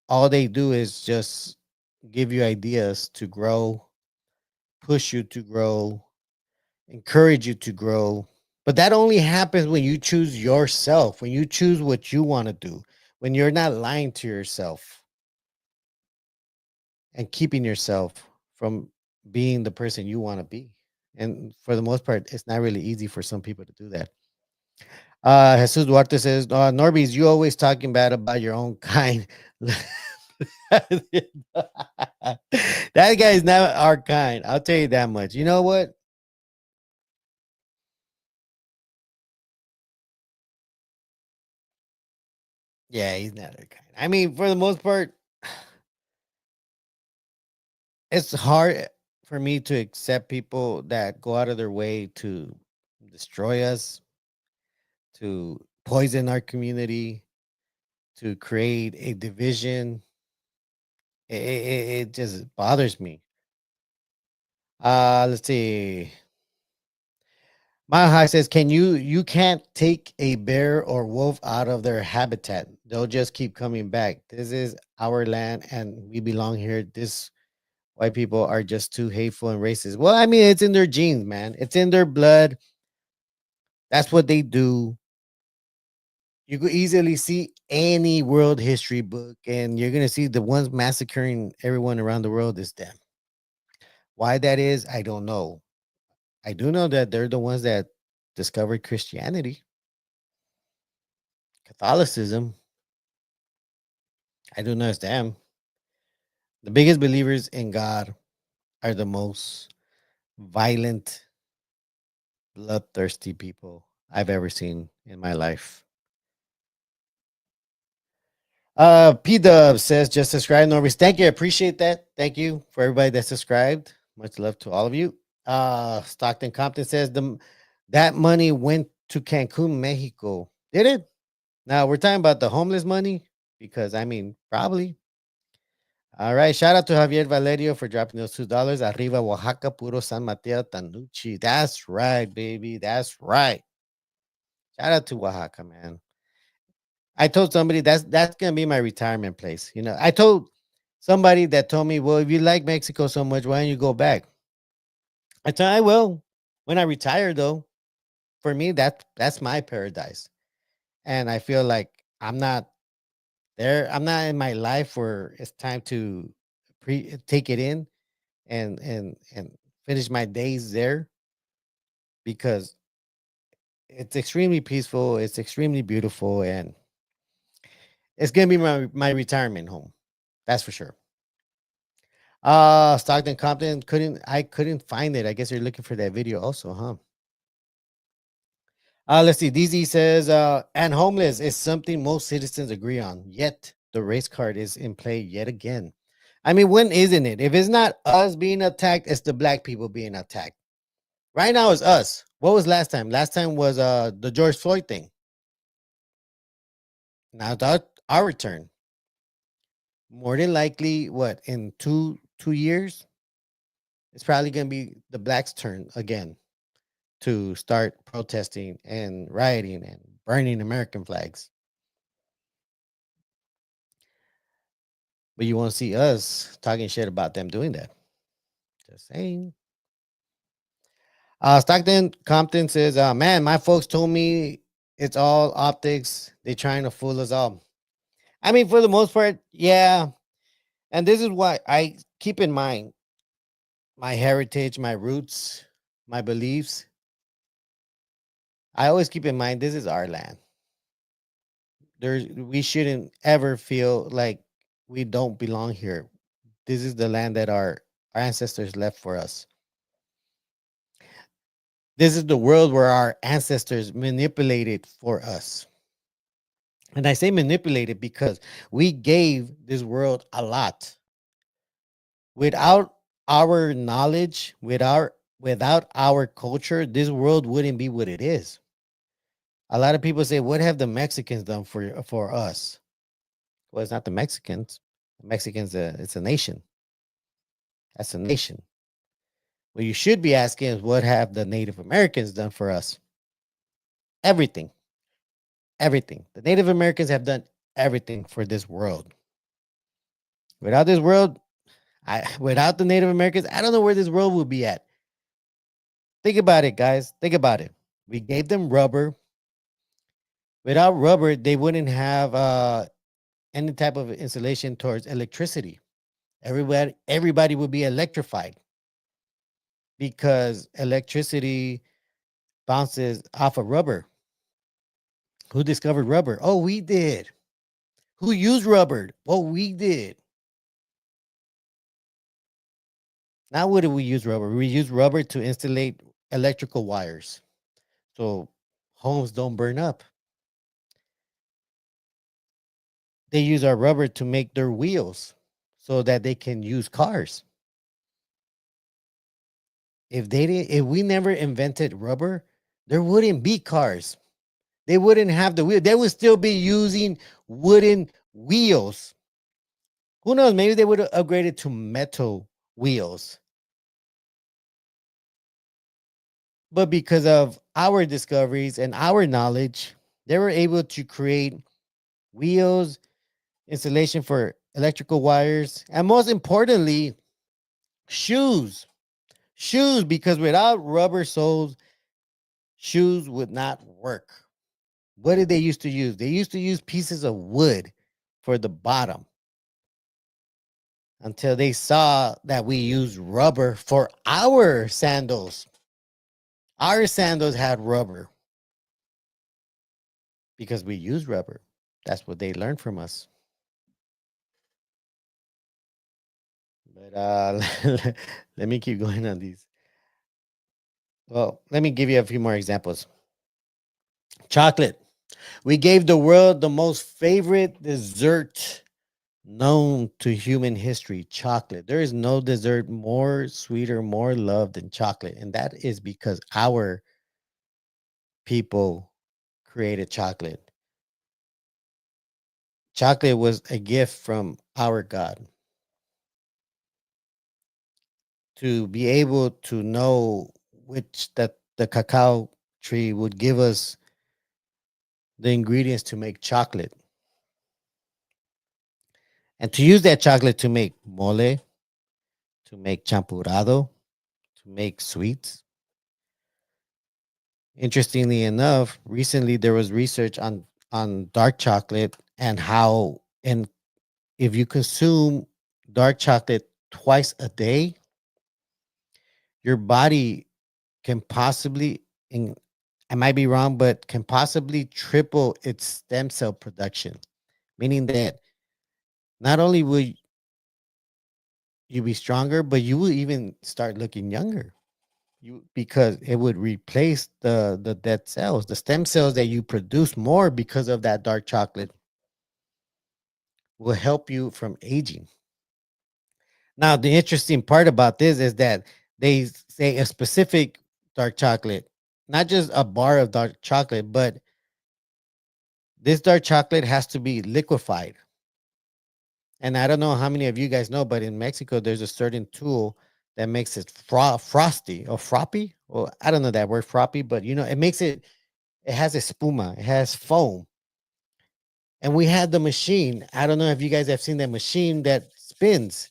all they do is just give you ideas to grow, push you to grow, encourage you to grow. But that only happens when you choose yourself, when you choose what you want to do, when you're not lying to yourself and keeping yourself from being the person you want to be. And for the most part, it's not really easy for some people to do that. Jesus Duarte says, Norbies, you always talking bad about your own kind. That guy is not our kind. I'll tell you that much. You know what? Yeah, he's not our kind. I mean, for the most part, it's hard for me to accept people that go out of their way to destroy us, to poison our community, to create a division. It just bothers me. Let's see. Mile High says, "Can you can't take a bear or wolf out of their habitat. They'll just keep coming back. This is our land and we belong here. This white people are just too hateful and racist." Well, I mean, it's in their genes, man. It's in their blood. That's what they do. You could easily see any world history book, and you're gonna see the ones massacring everyone around the world is them. Why that is, I don't know. I do know that they're the ones that discovered Christianity, Catholicism. I do know it's them. The biggest believers in God are the most violent, bloodthirsty people I've ever seen in my life. P Dub says, just subscribe, Norris. Thank you. I appreciate that. Thank you for everybody that subscribed. Much love to all of you. Stockton Compton says that money went to Cancun, Mexico. Did it? Now we're talking about the homeless money, because I mean, probably. All right. Shout out to Javier Valerio for dropping those $2. Arriba, Oaxaca, Puro San Mateo, Tanuchi. That's right, baby. That's right. Shout out to Oaxaca, man. I told somebody that's gonna be my retirement place. You know, I told somebody that told me, "Well, if you like Mexico so much, why don't you go back?" I said, "I will when I retire, though. For me, that's my paradise." And I feel like I'm not there. I'm not in my life where it's time to take it in and finish my days there, because it's extremely peaceful. It's extremely beautiful, and it's gonna be my retirement home. That's for sure. Stockton Compton couldn't find it. I guess you're looking for that video also, huh? Let's see. DZ says, and homeless is something most citizens agree on. Yet the race card is in play yet again. I mean, when isn't it? If it's not us being attacked, it's the black people being attacked. Right now it's us. What was last time? Last time was the George Floyd thing. Now it's our return. More than likely, what, in two years, it's probably gonna be the blacks' turn again to start protesting and rioting and burning American flags. but you won't see us talking shit about them doing that. Just saying. Stockton Compton says, man, my folks told me it's all optics. They trying to fool us all. I mean, for the most part, yeah. And this is why I keep in mind my heritage, my roots, my beliefs. I always keep in mind this is our land. We shouldn't ever feel like we don't belong here. This is the land that our ancestors left for us. This is the world where our ancestors manipulated for us. And I say manipulated because we gave this world a lot. Without our knowledge, without our culture, this world wouldn't be what it is. A lot of people say, "What have the Mexicans done for us?" Well, it's not the Mexicans. The Mexicans, it's a nation. That's a nation. What you should be asking is, what have the Native Americans done for us? Everything, everything. The Native Americans have done everything for this world. Without this world, without the Native Americans, I don't know where this world would be at. Think about it, guys. Think about it. We gave them rubber. Without rubber, they wouldn't have any type of insulation towards electricity. Everybody would be electrified because electricity bounces off of rubber. Who discovered rubber? Oh, we did. Who used rubber? Oh, we did. Now, what do we use rubber? We use rubber to insulate electrical wires so homes don't burn up. They use our rubber to make their wheels so that they can use cars. If we never invented rubber, there wouldn't be cars. They wouldn't have the wheel. They would still be using wooden wheels. Who knows? Maybe they would have upgraded to metal wheels. But because of our discoveries and our knowledge, they were able to create wheels, insulation for electrical wires, and most importantly, shoes. Shoes, because without rubber soles, shoes would not work. What did they used to use? They used to use pieces of wood for the bottom until they saw that we use rubber for our sandals. Our sandals had rubber because we use rubber. That's what they learned from us. But let me keep going on these. Well, let me give you a few more examples. Chocolate. We gave the world the most favorite dessert known to human history, chocolate. There is no dessert more sweeter, more loved than chocolate. And that is because our people created chocolate. Chocolate was a gift from our God to be able to know which that the cacao tree would give us the ingredients to make chocolate and to use that chocolate to make mole, to make champurrado, to make sweets. Interestingly enough, recently there was research on dark chocolate and how, and if you consume dark chocolate twice a day, your body can possibly, in I might be wrong, but can possibly triple its stem cell production, meaning that not only will you be stronger, but you will even start looking younger. Because it would replace the dead cells, the stem cells that you produce more because of that dark chocolate will help you from aging. Now, the interesting part about this is that they say a specific dark chocolate, not just a bar of dark chocolate, but this dark chocolate has to be liquefied. And I don't know how many of you guys know, but in Mexico, there's a certain tool that makes it frosty or froppy. Well, I don't know that word froppy, but it makes it, it has espuma, it has foam. And we had the machine. I don't know if you guys have seen that machine that spins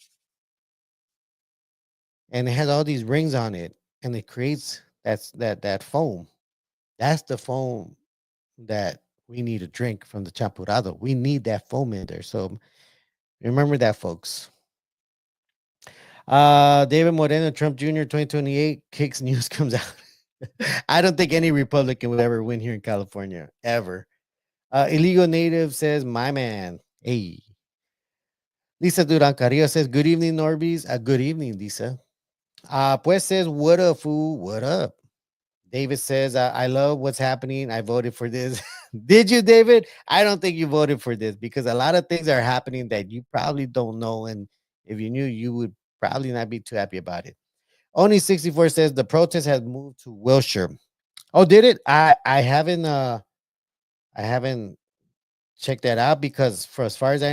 and it has all these rings on it and it creates that foam. That's the foam that we need to drink from the champurrado. We need that foam in there. So remember that, folks. David Moreno, Trump Jr. 2028 kicks news comes out. I don't think any Republican will ever win here in California ever. Illegal native says, my man. Hey. Lisa Duran Carrillo says, good evening, Norbies. Good evening, Lisa. Pues says, what up, fool? What up? David says, I love what's happening. I voted for this. Did you, David? I don't think you voted for this because a lot of things are happening that you probably don't know. And if you knew, you would probably not be too happy about it. Only 64 says the protest has moved to Wilshire. Oh, did it? I haven't checked that out because for as far as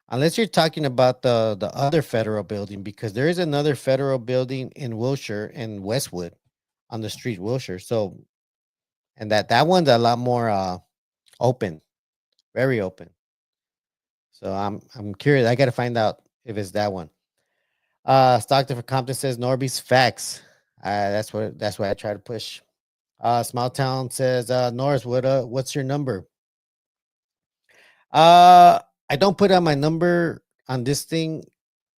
unless you're talking about the other federal building, because there is another federal building in Wilshire in Westwood on the street Wilshire. So and that one's a lot more open, very open. So I'm curious. I gotta find out if it's that one. Stockton for Compton says Norby's facts. That's what I try to push. Small Town says Norris, what's your number? I don't put on my number on this thing.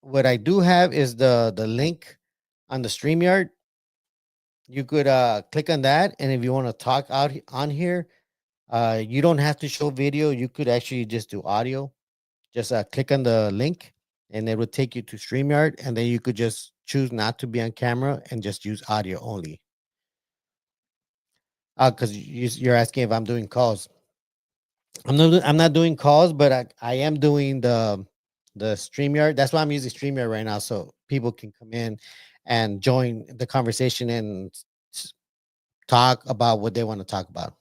What I do have is the link on the StreamYard. You could click on that, and if you want to talk out on here, you don't have to show video. You could actually just do audio. Just click on the link, and it would take you to StreamYard, and then you could just choose not to be on camera and just use audio only. Because you're asking if I'm doing calls. I'm not doing calls, but I am doing the StreamYard. That's why I'm using StreamYard right now, so people can come in and join the conversation and talk about what they want to talk about.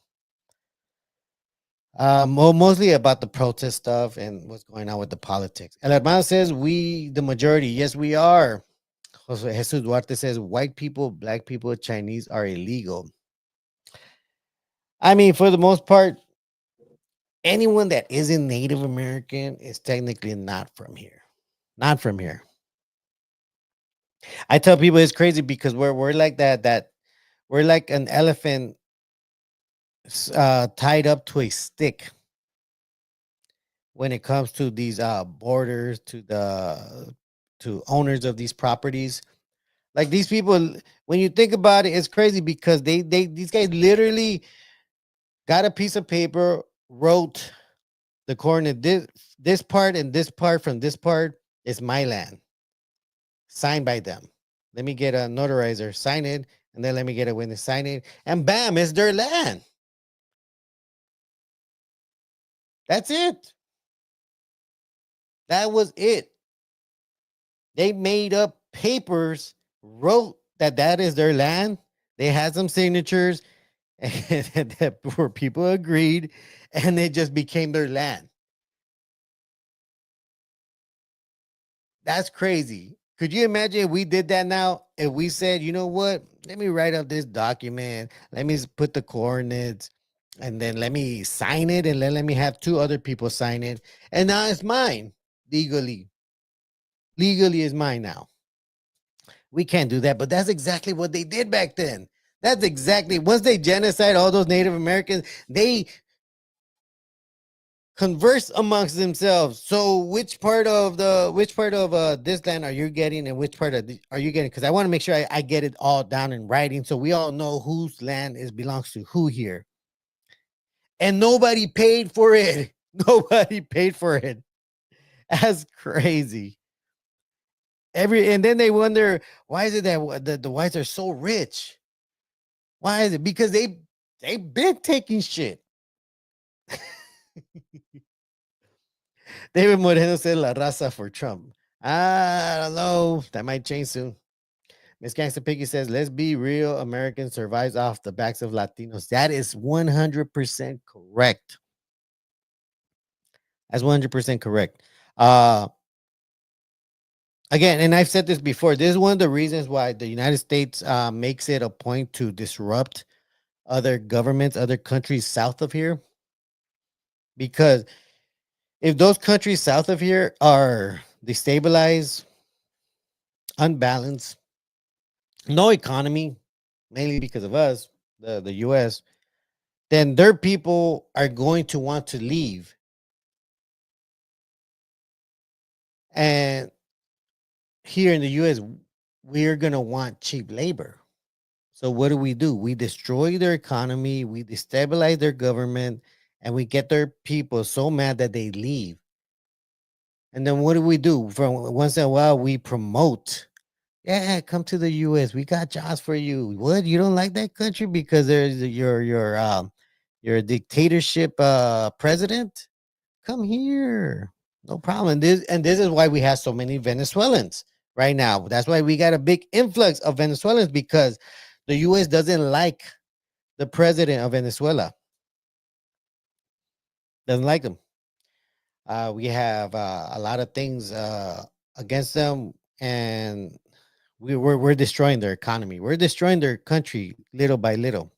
Mostly about the protest stuff and what's going on with the politics. El Hermano says we the majority. Yes, we are. Jesus Duarte says white people, black people, Chinese are illegal. I mean, for the most part, anyone that isn't Native American is technically not from here. Not from here. I tell people it's crazy because we're like that we're like an elephant tied up to a stick when it comes to these borders to owners of these properties. Like these people, when you think about it, it's crazy because they these guys literally got a piece of paper, wrote the coordinate this part and this part from this part is my land, signed by them. Let me get a notarizer, sign it, and then let me get a witness, sign it, and bam, it's their land. That's it. That was it. They made up papers, wrote that is their land. They had some signatures, and that where people agreed, and it just became their land. That's crazy. Could you imagine if we did that now? If we said, you know what? Let me write up this document. Let me put the coordinates and then let me sign it and then let me have two other people sign it. And now it's mine legally. Legally is mine now. We can't do that, but that's exactly what they did back then. That's exactly once they genocide all those Native Americans, they converse amongst themselves. So which part of this land are you getting and which part are you getting? Because I want to make sure I get it all down in writing so we all know whose land is belongs to who here. And nobody paid for it. Nobody paid for it. That's crazy. And then they wonder why is it that the whites are so rich? Why is it? Because they've been taking shit. David Moreno said La Raza for Trump. I don't know. That might change soon. Miss Gangsta Piggy says, let's be real. American survives off the backs of Latinos. That is 100% correct. That's 100% correct. Again, and I've said this before, this is one of the reasons why the United States makes it a point to disrupt other governments, other countries south of here, because if those countries south of here are destabilized, unbalanced, no economy, mainly because of us, the US, then their people are going to want to leave. And here in the US, we're going to want cheap labor. So what do? We destroy their economy, we destabilize their government, and we get their people so mad that they leave. And then what do? From once in a while, we promote. Yeah, come to the US. We got jobs for you. What? You don't like that country because there's your dictatorship president? Come here. No problem. And this is why we have so many Venezuelans right now. That's why we got a big influx of Venezuelans, because the US doesn't like the president of Venezuela. Doesn't like them. We have a lot of things against them, and we're destroying their economy. We're destroying their country little by little.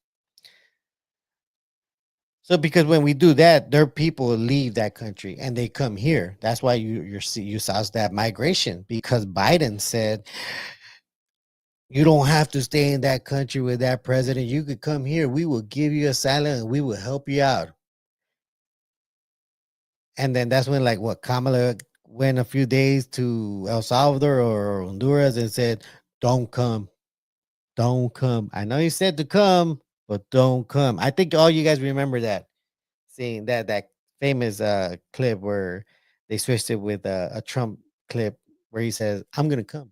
So because when we do that, their people leave that country and they come here. That's why you saw that migration, because Biden said you don't have to stay in that country with that president. You could come here. We will give you asylum and we will help you out. And then that's when, like, what, Kamala went a few days to El Salvador or Honduras and said, "Don't come, don't come." I know you said to come, but don't come. I think all you guys remember that, seeing that famous clip where they switched it with a Trump clip where he says, "I'm gonna come."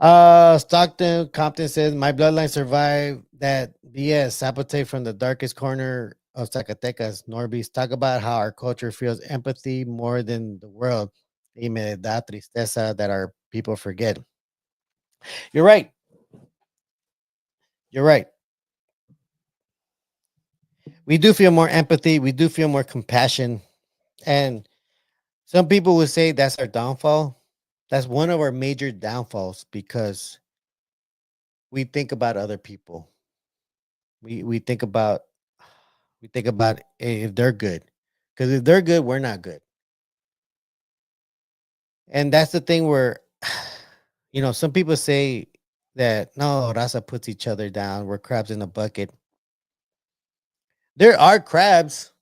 Stockton Compton says my bloodline survived that BS. Sabote from the darkest corner of Zacatecas. Norby's talk about how our culture feels empathy more than the world. Y me da tristeza that our people forget. You're right. You're right. We do feel more empathy. We do feel more compassion. And some people would say that's our downfall. That's one of our major downfalls, because we think about other people. We think about if they're good. Because if they're good, we're not good. And that's the thing where, some people say that no, Raza puts each other down. We're crabs in a bucket. There are crabs.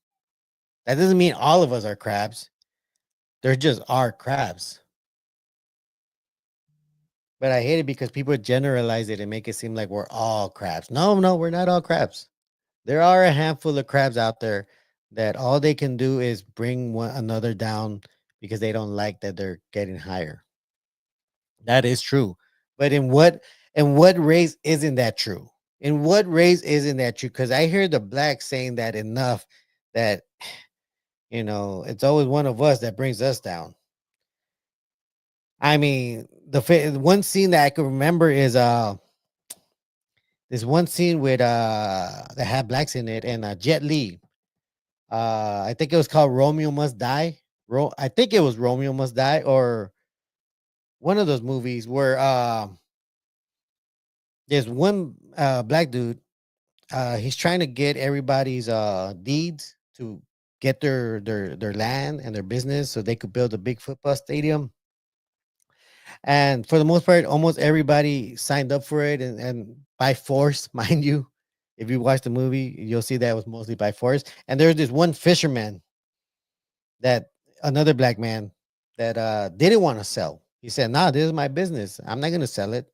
That doesn't mean all of us are crabs. There just are crabs. But I hate it because people generalize it and make it seem like we're all crabs. No, no, we're not all crabs. There are a handful of crabs out there that all they can do is bring one another down because they don't like that they're getting higher. That is true. But in what race isn't that true? In what race isn't that true? Because I hear the blacks saying that enough that it's always one of us that brings us down. I mean, one scene that I can remember is there's one scene with that had blacks in it, and Jet Li. I think it was called Romeo Must Die. I think it was Romeo Must Die, or one of those movies where there's one black dude. He's trying to get everybody's deeds to get their land and their business so they could build a big football stadium. And for the most part, almost everybody signed up for it, and by force, mind you. If you watch the movie, you'll see that it was mostly by force. And there's this one fisherman, that another black man, that didn't want to sell. He said, "Nah, this is my business. I'm not gonna sell it.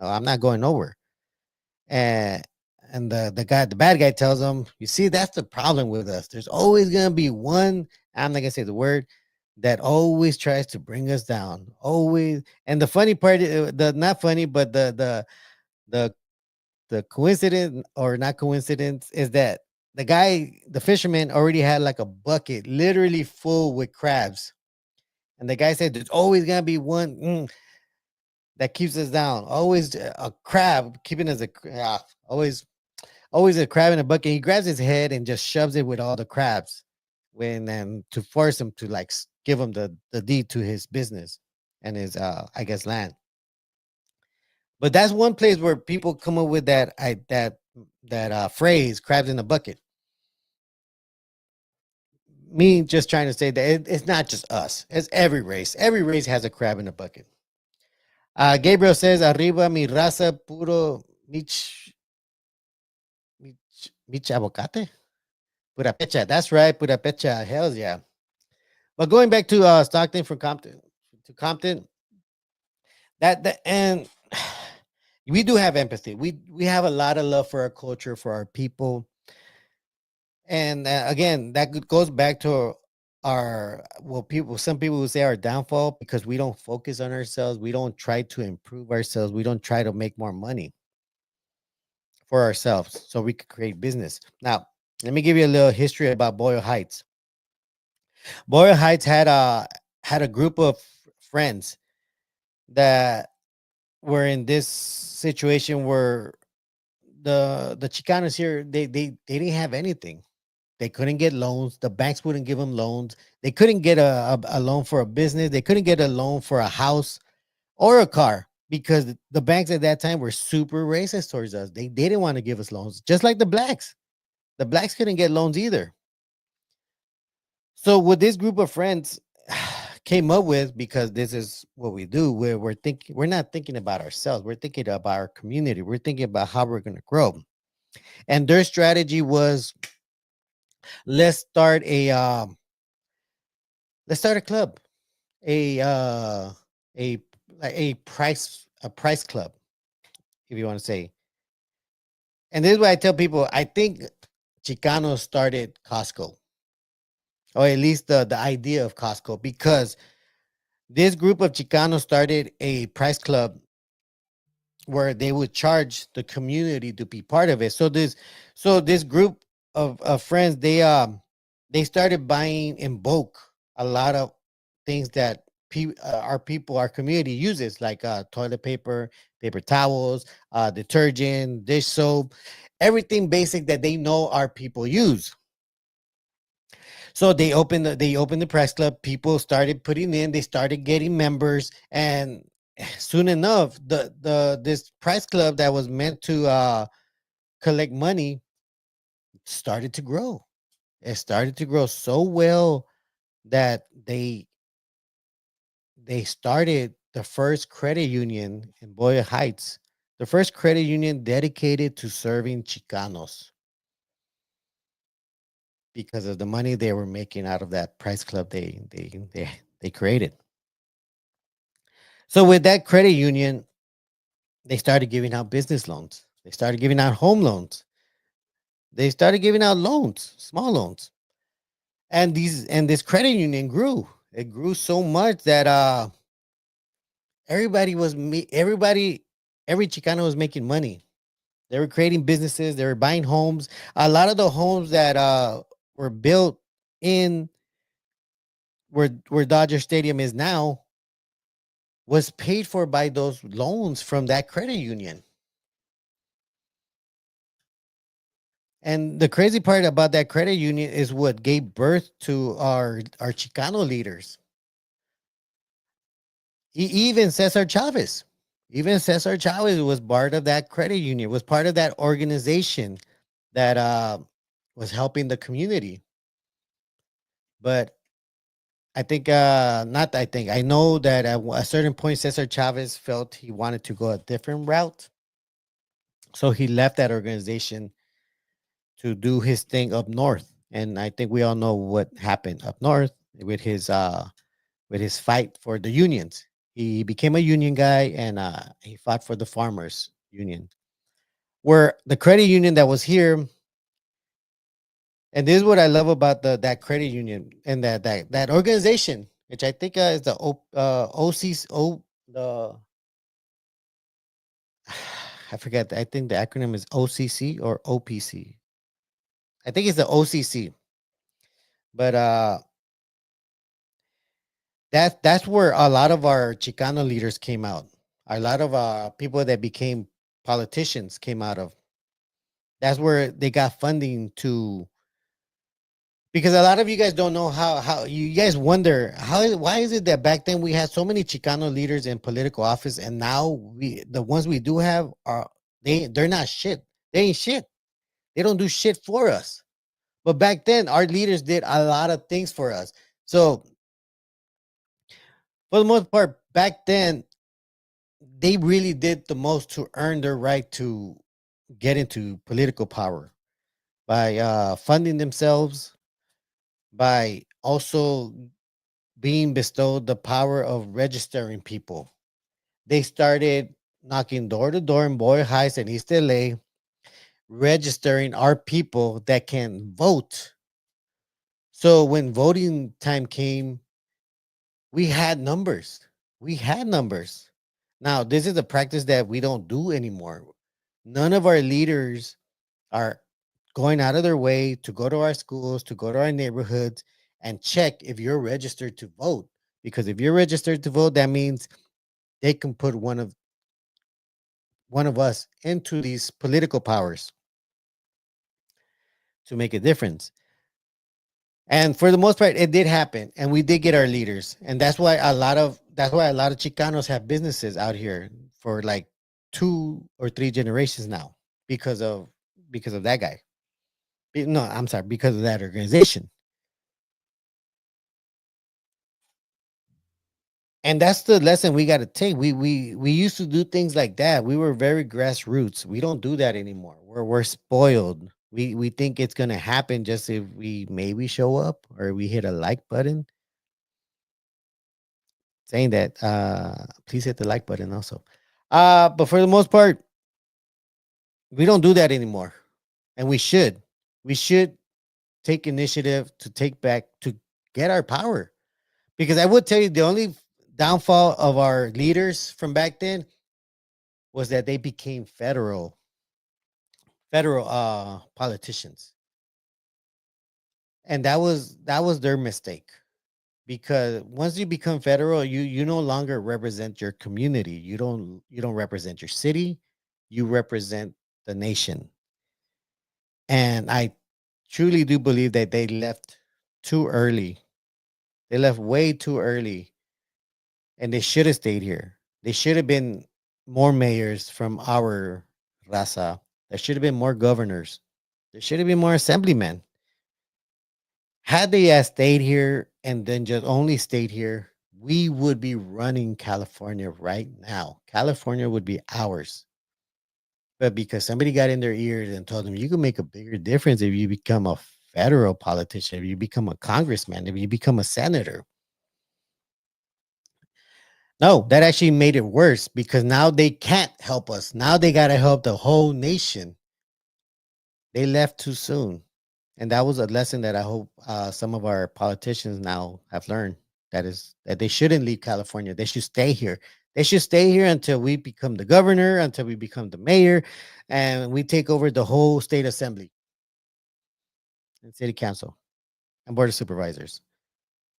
I'm not going nowhere." And the bad guy tells him, "You see, that's the problem with us. There's always gonna be one. I'm not gonna say the word." That always tries to bring us down. Always. And the funny part, the not funny, but the the coincidence or not coincidence is that the fisherman, already had like a bucket literally full with crabs. And the guy said, "There's always gonna be one that keeps us down. Always a crab keeping us always a crab in a bucket." He grabs his head and just shoves it with all the crabs, when to force him to, like, give him the deed to his business and his I guess land. But that's one place where people come up with that phrase, crabs in a bucket. Me just trying to say that it's not just us. It's every race. Every race has a crab in a bucket. Gabriel says, "Arriba mi raza, puro mich abocate, pura pecha." That's right, pura pecha. Hell's yeah. But going back to Stockton from Compton to Compton, that and we do have empathy. We have a lot of love for our culture, for our people, and again, goes back to our well, people. Some people would say our downfall because we don't focus on ourselves. We don't try to improve ourselves. We don't try to make more money for ourselves so we could create business. Now, let me give you a little history about Boyle Heights. Boyle Heights had a group of friends that were in this situation where the Chicanos here they didn't have anything. They couldn't get loans. The banks wouldn't give them loans. They couldn't get a loan for a business. They couldn't get a loan for a house or a car because the banks at that time were super racist towards us. They didn't want to give us loans, just like the blacks. The blacks couldn't get loans either. So what this group of friends came up with, because this is what we do, where we're not thinking about ourselves. We're thinking about our community. We're thinking about how we're going to grow. And their strategy was let's start a let's start a club, a a a price club, if you want to say. And this is why I tell people I think Chicano started Costco, or at least the idea of Costco, because this group of Chicanos started a price club where they would charge the community to be part of it. So this group of friends, they started buying in bulk a lot of things that our community uses, like toilet paper, paper towels, detergent, dish soap, everything basic that they know our people use. So they opened the press club. People started putting in. They started getting members, and soon enough, the this press club that was meant to collect money started to grow. It started to grow so well that they started the first credit union in Boyle Heights, the first credit union dedicated to serving Chicanos because of the money they were making out of that price club they created. So with that credit union, they started giving out business loans. They started giving out home loans. They started giving out loans, small loans. And this credit union grew. It grew so much that everybody every Chicano was making money. They were creating businesses, they were buying homes. A lot of the homes that were built in where Dodger Stadium is now was paid for by those loans from that credit union. And the crazy part about that credit union is what gave birth to our Chicano leaders. Even Cesar Chavez, even Cesar Chavez was part of that credit union, was part of that organization that was helping the community. But I think, not I think, I know that at a certain point, Cesar Chavez felt he wanted to go a different route. So he left that organization to do his thing up north. And I think we all know what happened up north with his fight for the unions. He became a union guy and he fought for the farmers union. Where the credit union that was here, and this is what I love about the that credit union and that organization, which I think is the OCC, the I forget. I think the acronym is OCC or OPC. I think it's the OCC. But that's where a lot of our Chicano leaders came out. A lot of people that became politicians came out of. That's where they got funding because a lot of you guys don't know how you guys wonder why is it that back then we had so many Chicano leaders in political office, and now we the ones we do have are they're not shit. They ain't shit. They don't do shit for us. But back then, our leaders did a lot of things for us. So for the most part, back then, they really did the most to earn their right to get into political power by funding themselves, by also being bestowed the power of registering people. They started knocking door to door in Boyle Heights and East LA, registering our people that can vote. So when voting time came, we had numbers. We had numbers. Now, this is a practice that we don't do anymore. None of our leaders are going out of their way to go to our schools, to go to our neighborhoods and check if you're registered to vote. Because if you're registered to vote, that means they can put one of us into these political powers to make a difference. And for the most part, it did happen, and we did get our leaders, and that's why a lot of Chicanos have businesses out here for like 2 or 3 generations now because of that guy. No, I'm sorry, because of that organization. And that's the lesson we got to take. We used to do things like that. We were very grassroots. We don't do that anymore. We're spoiled. We think it's gonna happen just if we maybe show up or we hit a like button saying that please hit the like button also. But for the most part, we don't do that anymore. And we should take initiative to take back to get our power. Because I would tell you the only downfall of our leaders from back then was that they became federal politicians. And that was their mistake. Because once you become federal, you no longer represent your community. You don't represent your city. You represent the nation. And I truly do believe that they left too early. They left way too early, and they should have stayed here. They should have been more mayors from our raza. There should have been more governors. There should have been more assemblymen. Had they stayed here and then just only stayed here, we would be running California right now. California would be ours. But because somebody got in their ears and told them you can make a bigger difference if you become a federal politician, if you become a congressman, if you become a senator. No, that actually made it worse because now they can't help us. Now they got to help the whole nation. They left too soon. And that was a lesson that I hope some of our politicians now have learned. That is that they shouldn't leave California. They should stay here. They should stay here until we become the governor, until we become the mayor, and we take over the whole state assembly and city council and board of supervisors.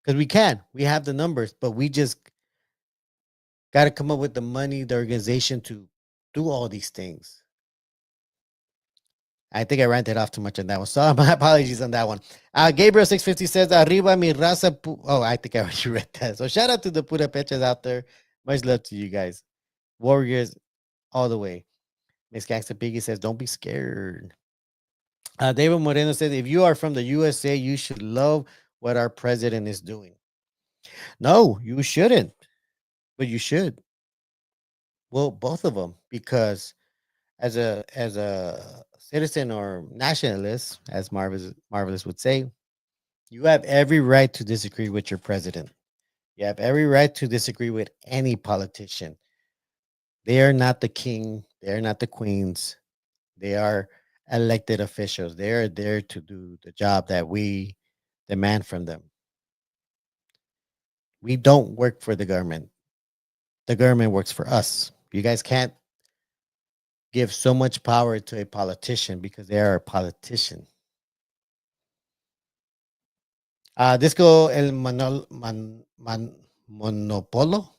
Because we can, we have the numbers, but we just got to come up with the money, the organization to do all these things. I think I ranted off too much on that one. So my apologies on that one. Gabriel 650 says, Arriba mi raza. Oh, I think I already read that. So shout out to the Pura Pechas out there. Much love to you guys. Warriors all the way. Miss Gangsta Piggy says, don't be scared. David Moreno says, if you are from the USA, you should love what our president is doing. No, you shouldn't, but you should. Well, both of them, because as a citizen or nationalist, as Marvelous would say, you have every right to disagree with your president. You have every right to disagree with any politician. They are not the king. They are not the queens. They are elected officials. They are there to do the job that we demand from them. We don't work for the government. The government works for us. You guys can't give so much power to a politician because they are a politician. Disco El Monopolo.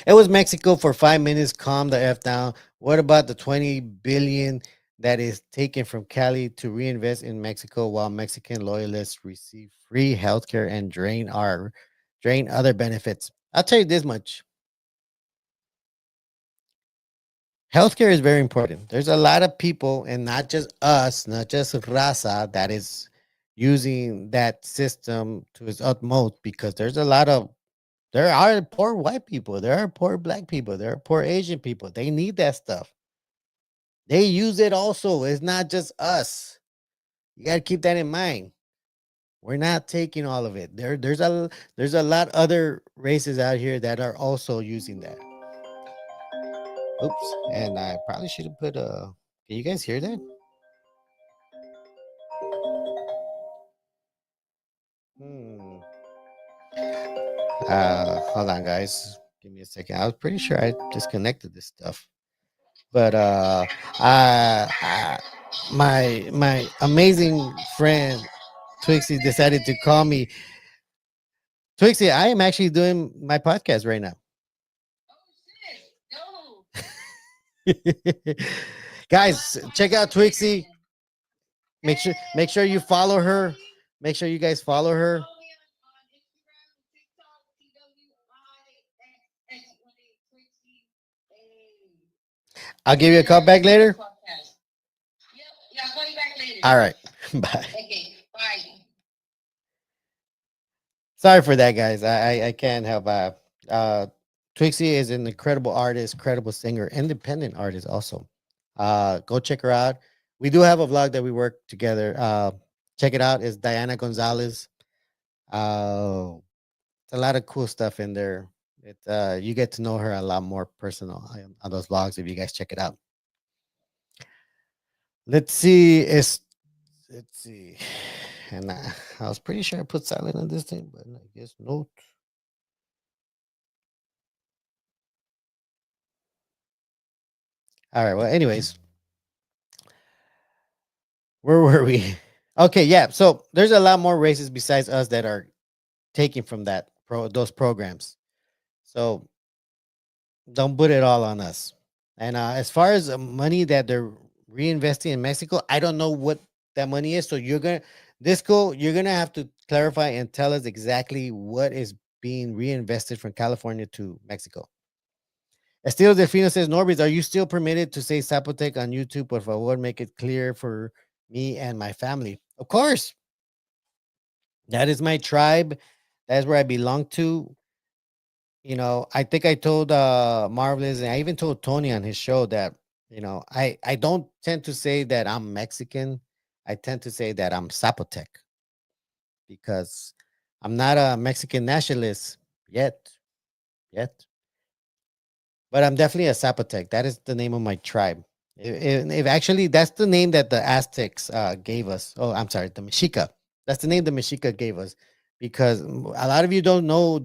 It was Mexico for 5 minutes. Calm the F down. What about the 20 billion that is taken from Cali to reinvest in Mexico, while Mexican loyalists receive free healthcare and drain other benefits. I'll tell you this much: healthcare is very important. There's a lot of people, and not just us, not just Raza, that is using that system to its utmost, because there are poor white people, there are poor black people, there are poor Asian people. They need that stuff. They use it also. It's not just us. You got to keep that in mind. We're not taking all of it. There's a lot other races out here that are also using that. Oops, and I probably should have put a. Can you guys hear that? Hmm. Hold on, guys. Give me a second. I was pretty sure I disconnected this stuff, but my amazing friend Twixie decided to call me. Twixie, I am actually doing my podcast right now. Guys, check out Twixie. Make sure you follow her. Make sure you guys follow her. I'll give you a call back later. All right. Bye. Sorry for that, guys. I can't help. Twixie is an incredible artist, credible singer, independent artist also. Go check her out. We do have a vlog that we work together. Check it out. It's Diana Gonzalez. It's a lot of cool stuff in there. You get to know her a lot more personal on those vlogs if you guys check it out. Let's see. Let's see. And I was pretty sure I put silent on this thing, but I guess no. All right. Well, anyways, where were we? Okay, yeah. So there's a lot more races besides us that are taking from those programs. So don't put it all on us. And as far as money that they're reinvesting in Mexico, I don't know what that money is. So you're gonna have to clarify and tell us exactly what is being reinvested from California to Mexico. Estilo Delfino says, Norbis, are you still permitted to say Zapotec on YouTube? Por favor, make it clear for me and my family. Of course. That is my tribe. That's where I belong to. I think I told Marvelous, and I even told Tony on his show that, I don't tend to say that I'm Mexican. I tend to say that I'm Zapotec, because I'm not a Mexican nationalist yet. But I'm definitely a Zapotec. That is the name of my tribe. If actually that's the name that the Aztecs gave us. Oh, I'm sorry, the Mexica. That's the name the Mexica gave us, because a lot of you don't know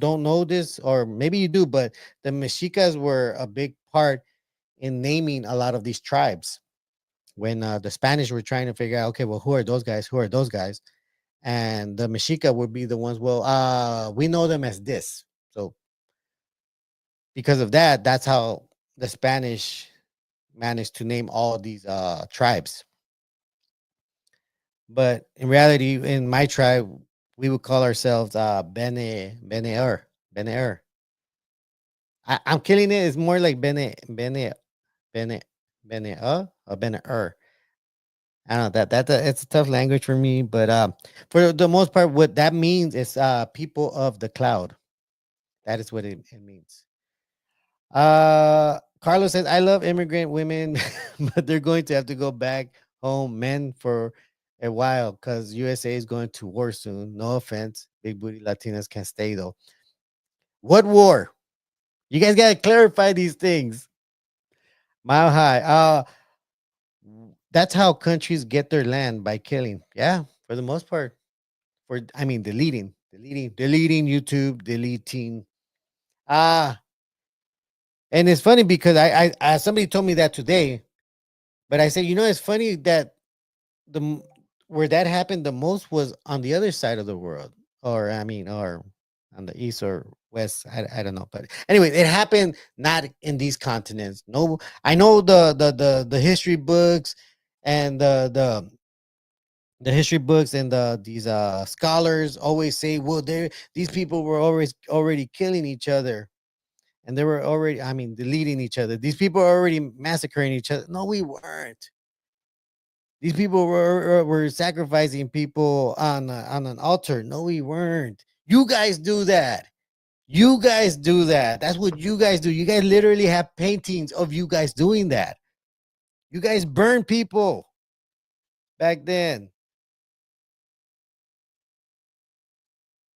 this, or maybe you do, but the Mexicas were a big part in naming a lot of these tribes. When the Spanish were trying to figure out, okay, well, who are those guys? Who are those guys? And the Mexica would be the ones. Well, we know them as this. So because of that, that's how the Spanish managed to name all these tribes. But in reality, in my tribe, we would call ourselves Bene I'm killing it. It's more like Bene or Bene I don't know it's a tough language for me, but for the most part, what that means is people of the cloud. That is what it means. Carlos says, I love immigrant women, but they're going to have to go back home, men, for a while, because USA is going to war soon. No offense. Big booty Latinas can stay, though. What war? You guys got to clarify these things. Mile high. That's how countries get their land, by killing. Yeah, for the most part. Deleting YouTube, deleting. Ah, and it's funny because somebody told me that today. But I said, it's funny that where that happened the most was on the other side of the world, or on the east or west. I don't know, but anyway, it happened not in these continents. No, I know the history books And the history books and these scholars always say, well, these people were always already killing each other, and they were already, I mean, deleting each other. These people are already massacring each other. No, we weren't. These people were sacrificing people on an altar. No, we weren't. You guys do that. You guys do that. That's what you guys do. You guys literally have paintings of you guys doing that. You guys burn people back then.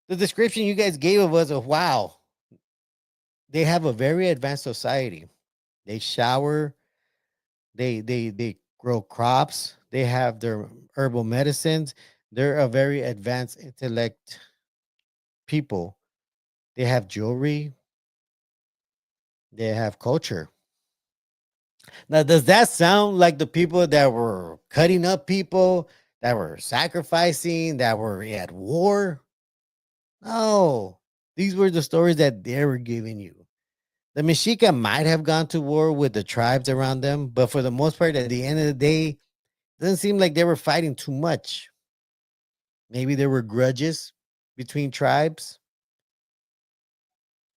The description you guys gave of us of wow, they have a very advanced society. They shower, they grow crops, they have their herbal medicines. They're a very advanced intellect people. They have jewelry, they have culture. Now, does that sound like the people that were cutting up people, that were sacrificing, that were at war? No. These were the stories that they were giving you. The Mexica might have gone to war with the tribes around them, but for the most part, at the end of the day, it doesn't seem like they were fighting too much. Maybe there were grudges between tribes,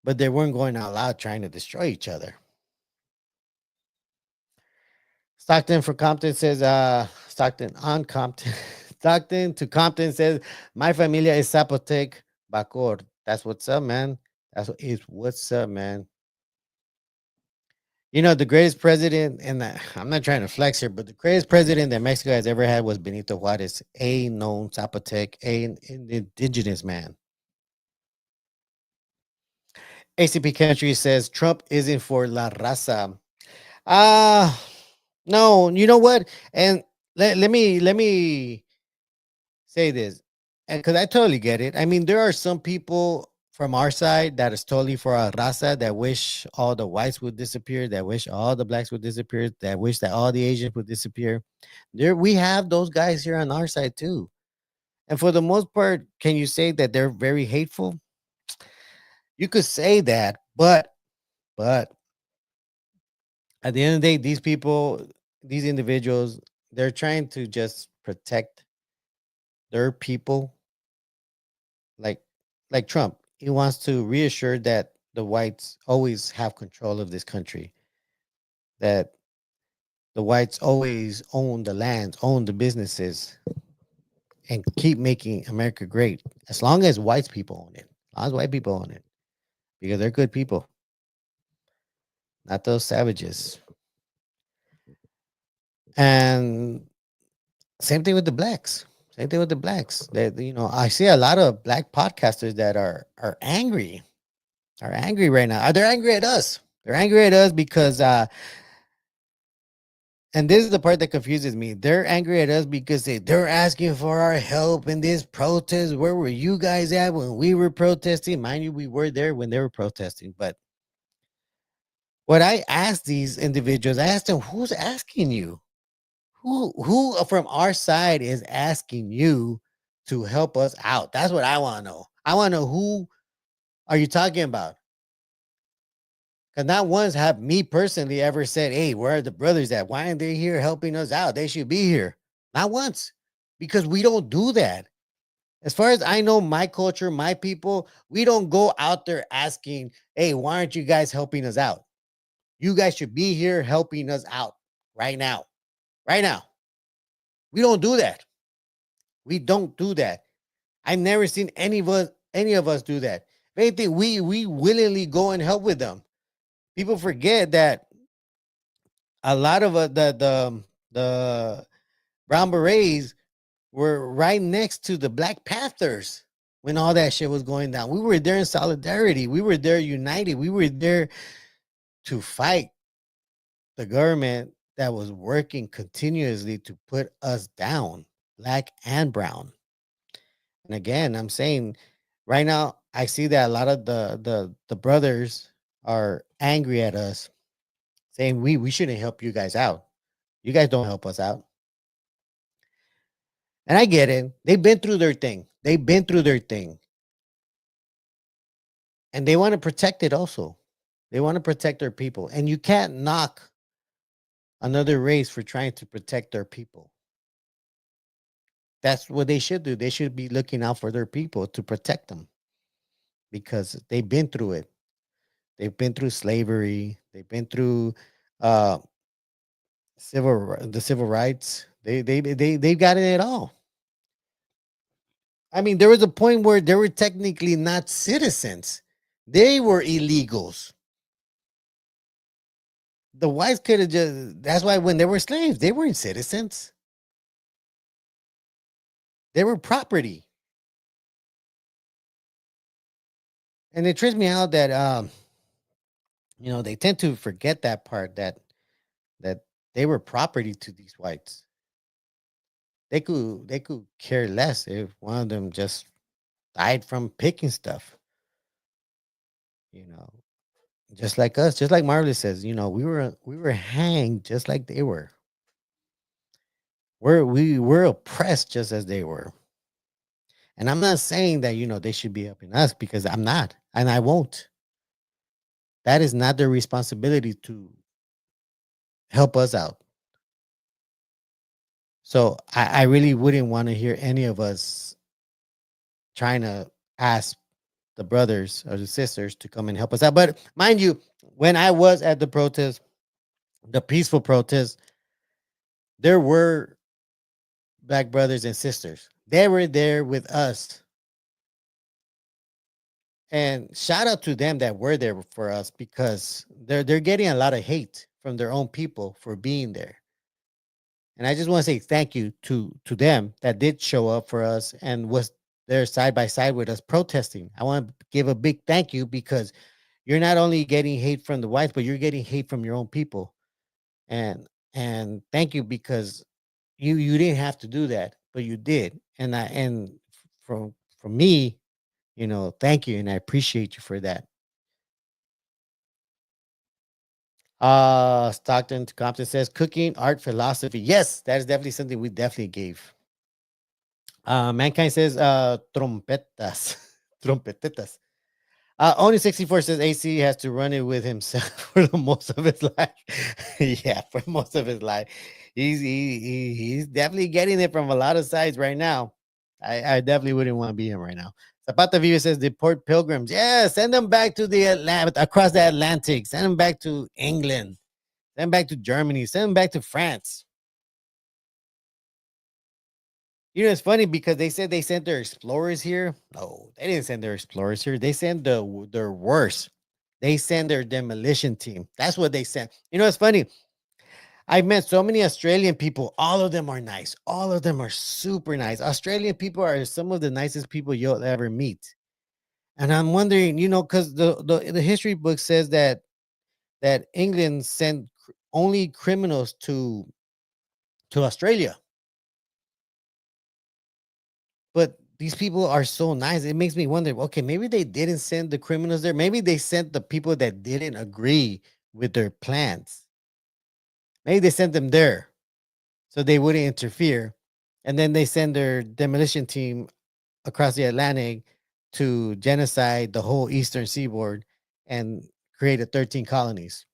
but they weren't going out loud trying to destroy each other. Stockton for Compton says, Stockton on Compton. Stockton to Compton says, my familia is Zapotec Bacor. That's what's up, man. That's what is what's up, man. You know, the greatest president, and I'm not trying to flex here, but the greatest president that Mexico has ever had was Benito Juarez, a known Zapotec, an indigenous man. ACP Country says Trump isn't for La Raza. Uh no, you know what? And let me say this, and because I totally get it. I mean, there are some people from our side that is totally for our raza that wish all the whites would disappear, that wish all the blacks would disappear, that wish that all the Asians would disappear. There, we have those guys here on our side too. And for the most part, can you say that they're very hateful? You could say that, but at the end of the day, these people, these individuals, they're trying to just protect their people, like like Trump. He wants to reassure that the whites always have control of this country, that the whites always own the lands, own the businesses, and keep making America great. As long as white people own it, as long as white people own it, because they're good people, not those savages. And same thing with the blacks. Same thing with the blacks. That, you know, I see a lot of black podcasters that are angry, are angry right now. They're angry at us. They're angry at us because and this is the part that confuses me. They're angry at us because they're asking for our help in this protest. Where were you guys at when we were protesting? Mind you, we were there when they were protesting. But what I asked these individuals, I asked them, who's asking you? Who from our side is asking you to help us out? That's what I want to know. I want to know, who are you talking about? Because not once have me personally ever said, hey, where are the brothers at? Why aren't they here helping us out? They should be here. Not once. Because we don't do that. As far as I know, my culture, my people, we don't go out there asking, hey, why aren't you guys helping us out? You guys should be here helping us out right now. Right now. We don't do that. We don't do that. I've never seen any of us do that. If anything, we willingly go and help with them. People forget that a lot of the Brown Berets were right next to the Black Panthers when all that shit was going down. We were there in solidarity. We were there united. We were there to fight the government that was working continuously to put us down, black and brown. And again, I'm saying right now, I see that a lot of the brothers are angry at us, saying we shouldn't help you guys out. You guys don't help us out. And I get it. They've been through their thing. They've been through their thing. And they want to protect it also. They want to protect their people. And you can't knock another race for trying to protect their people. That's what they should do. They should be looking out for their people to protect them because they've been through it. They've been through slavery. They've been through uh, the civil rights. They've gotten it all. I mean, there was a point where they were technically not citizens. They were illegals. The whites could have just. That's why when they were slaves, they weren't citizens. They were property. And it trips me out that they tend to forget that part that they were property to these whites. They could care less if one of them just died from picking stuff. You know, just like us, just like Marley says. We were hanged just like they were. We were oppressed just as they were. And I'm not saying that they should be helping us because I'm not, and I won't. That is not their responsibility to help us out. So I really wouldn't want to hear any of us trying to ask the brothers or the sisters to come and help us out. But mind you, when I was at the protest, the peaceful protest, there were black brothers and sisters. They were there with us. And shout out to them that were there for us because they're getting a lot of hate from their own people for being there. And I just want to say thank you to them that did show up for us and was there side by side with us protesting. I want to give a big thank you because you're not only getting hate from the whites, but you're getting hate from your own people. And thank you because you didn't have to do that, but you did. And from me, thank you and I appreciate you for that. Stockton to Compton says cooking, art, philosophy. Yes, that is definitely something we definitely gave. Mankind says trompetas. Trompetetas. Only 64 says AC has to run it with himself for the most of his life. Yeah, for most of his life. He's definitely getting it from a lot of sides right now. I definitely wouldn't want to be him right now. Zapata Viva says deport pilgrims. Yeah, send them back to the across the Atlantic. Send them back to England. Send them back to Germany. Send them back to France. It's funny because they said they sent their explorers here. No, they didn't send their explorers here. They sent their worst. They sent their demolition team. That's what they sent. It's funny. I've met so many Australian people. All of them are nice. All of them are super nice. Australian people are some of the nicest people you'll ever meet. And I'm wondering, because the history book says that England sent only criminals to Australia. But these people are so nice. It makes me wonder, okay, maybe they didn't send the criminals there. Maybe they sent the people that didn't agree with their plans. Maybe they sent them there so they wouldn't interfere. And then they send their demolition team across the Atlantic to genocide the whole eastern seaboard and create 13 colonies.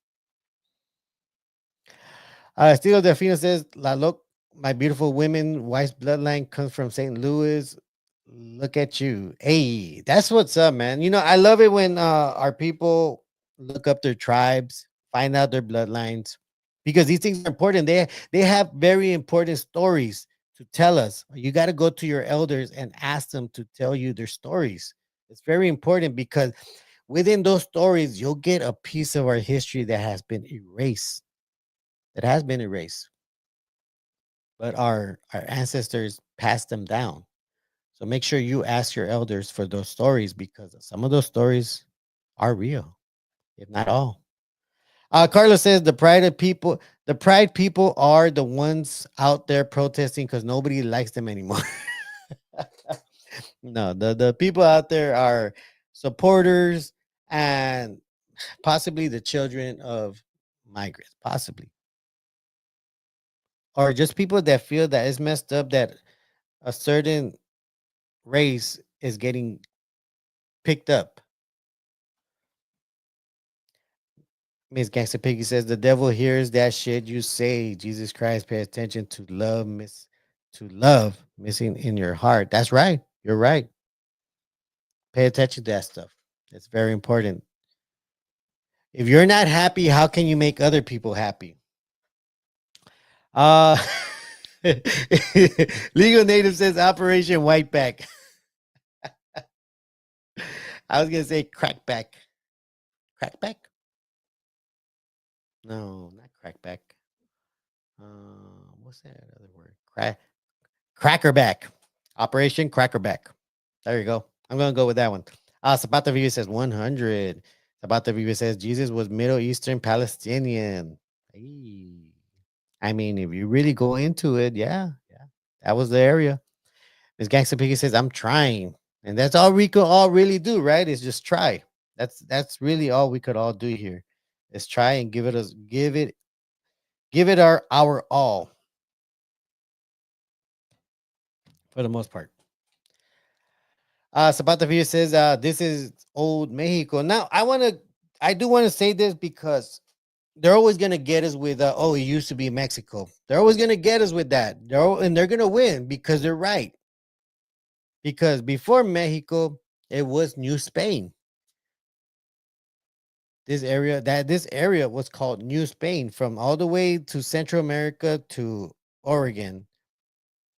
Estilo Delfino says, La Loc, my beautiful women, wife's bloodline comes from St. Louis. Look at you. Hey, that's what's up, man. I love it when our people look up their tribes, find out their bloodlines, because these things are important. They have very important stories to tell us. You got to go to your elders and ask them to tell you their stories. It's very important because within those stories, you'll get a piece of our history that has been erased. That has been erased. But our ancestors passed them down. So make sure you ask your elders for those stories because some of those stories are real, if not all. Carlos says the pride people are the ones out there protesting because nobody likes them anymore. No, the people out there are supporters and possibly the children of migrants, possibly. Or just people that feel that it's messed up that a certain race is getting picked up. Miss Gangsta Piggy says the devil hears that shit you say. Jesus Christ, pay attention to love missing in your heart. That's right. You're right. Pay attention to that stuff. It's very important. If you're not happy, how can you make other people happy? Uh Legal Native says Operation Whiteback. I was gonna say crackback. Crackback? No, not crackback. What's that other word? Crackerback. Operation Crackerback. There you go. I'm gonna go with that one. Zapata Viva says 100. Zapata Viva says Jesus was Middle Eastern Palestinian. Hey. I mean, if you really go into it, yeah, yeah, that was the area. Miss Gangsta Piggy says, "I'm trying," and that's all we could all really do, right? Is just try. That's really all we could all do here. Is try and give it our all for the most part. Zapata Villa says, "This is old Mexico." Now, I do want to say this because they're always gonna get us with, "Oh, it used to be Mexico." They're always gonna get us with that. And they're gonna win because they're right. Because before Mexico, it was New Spain. This area was called New Spain from all the way to Central America to Oregon.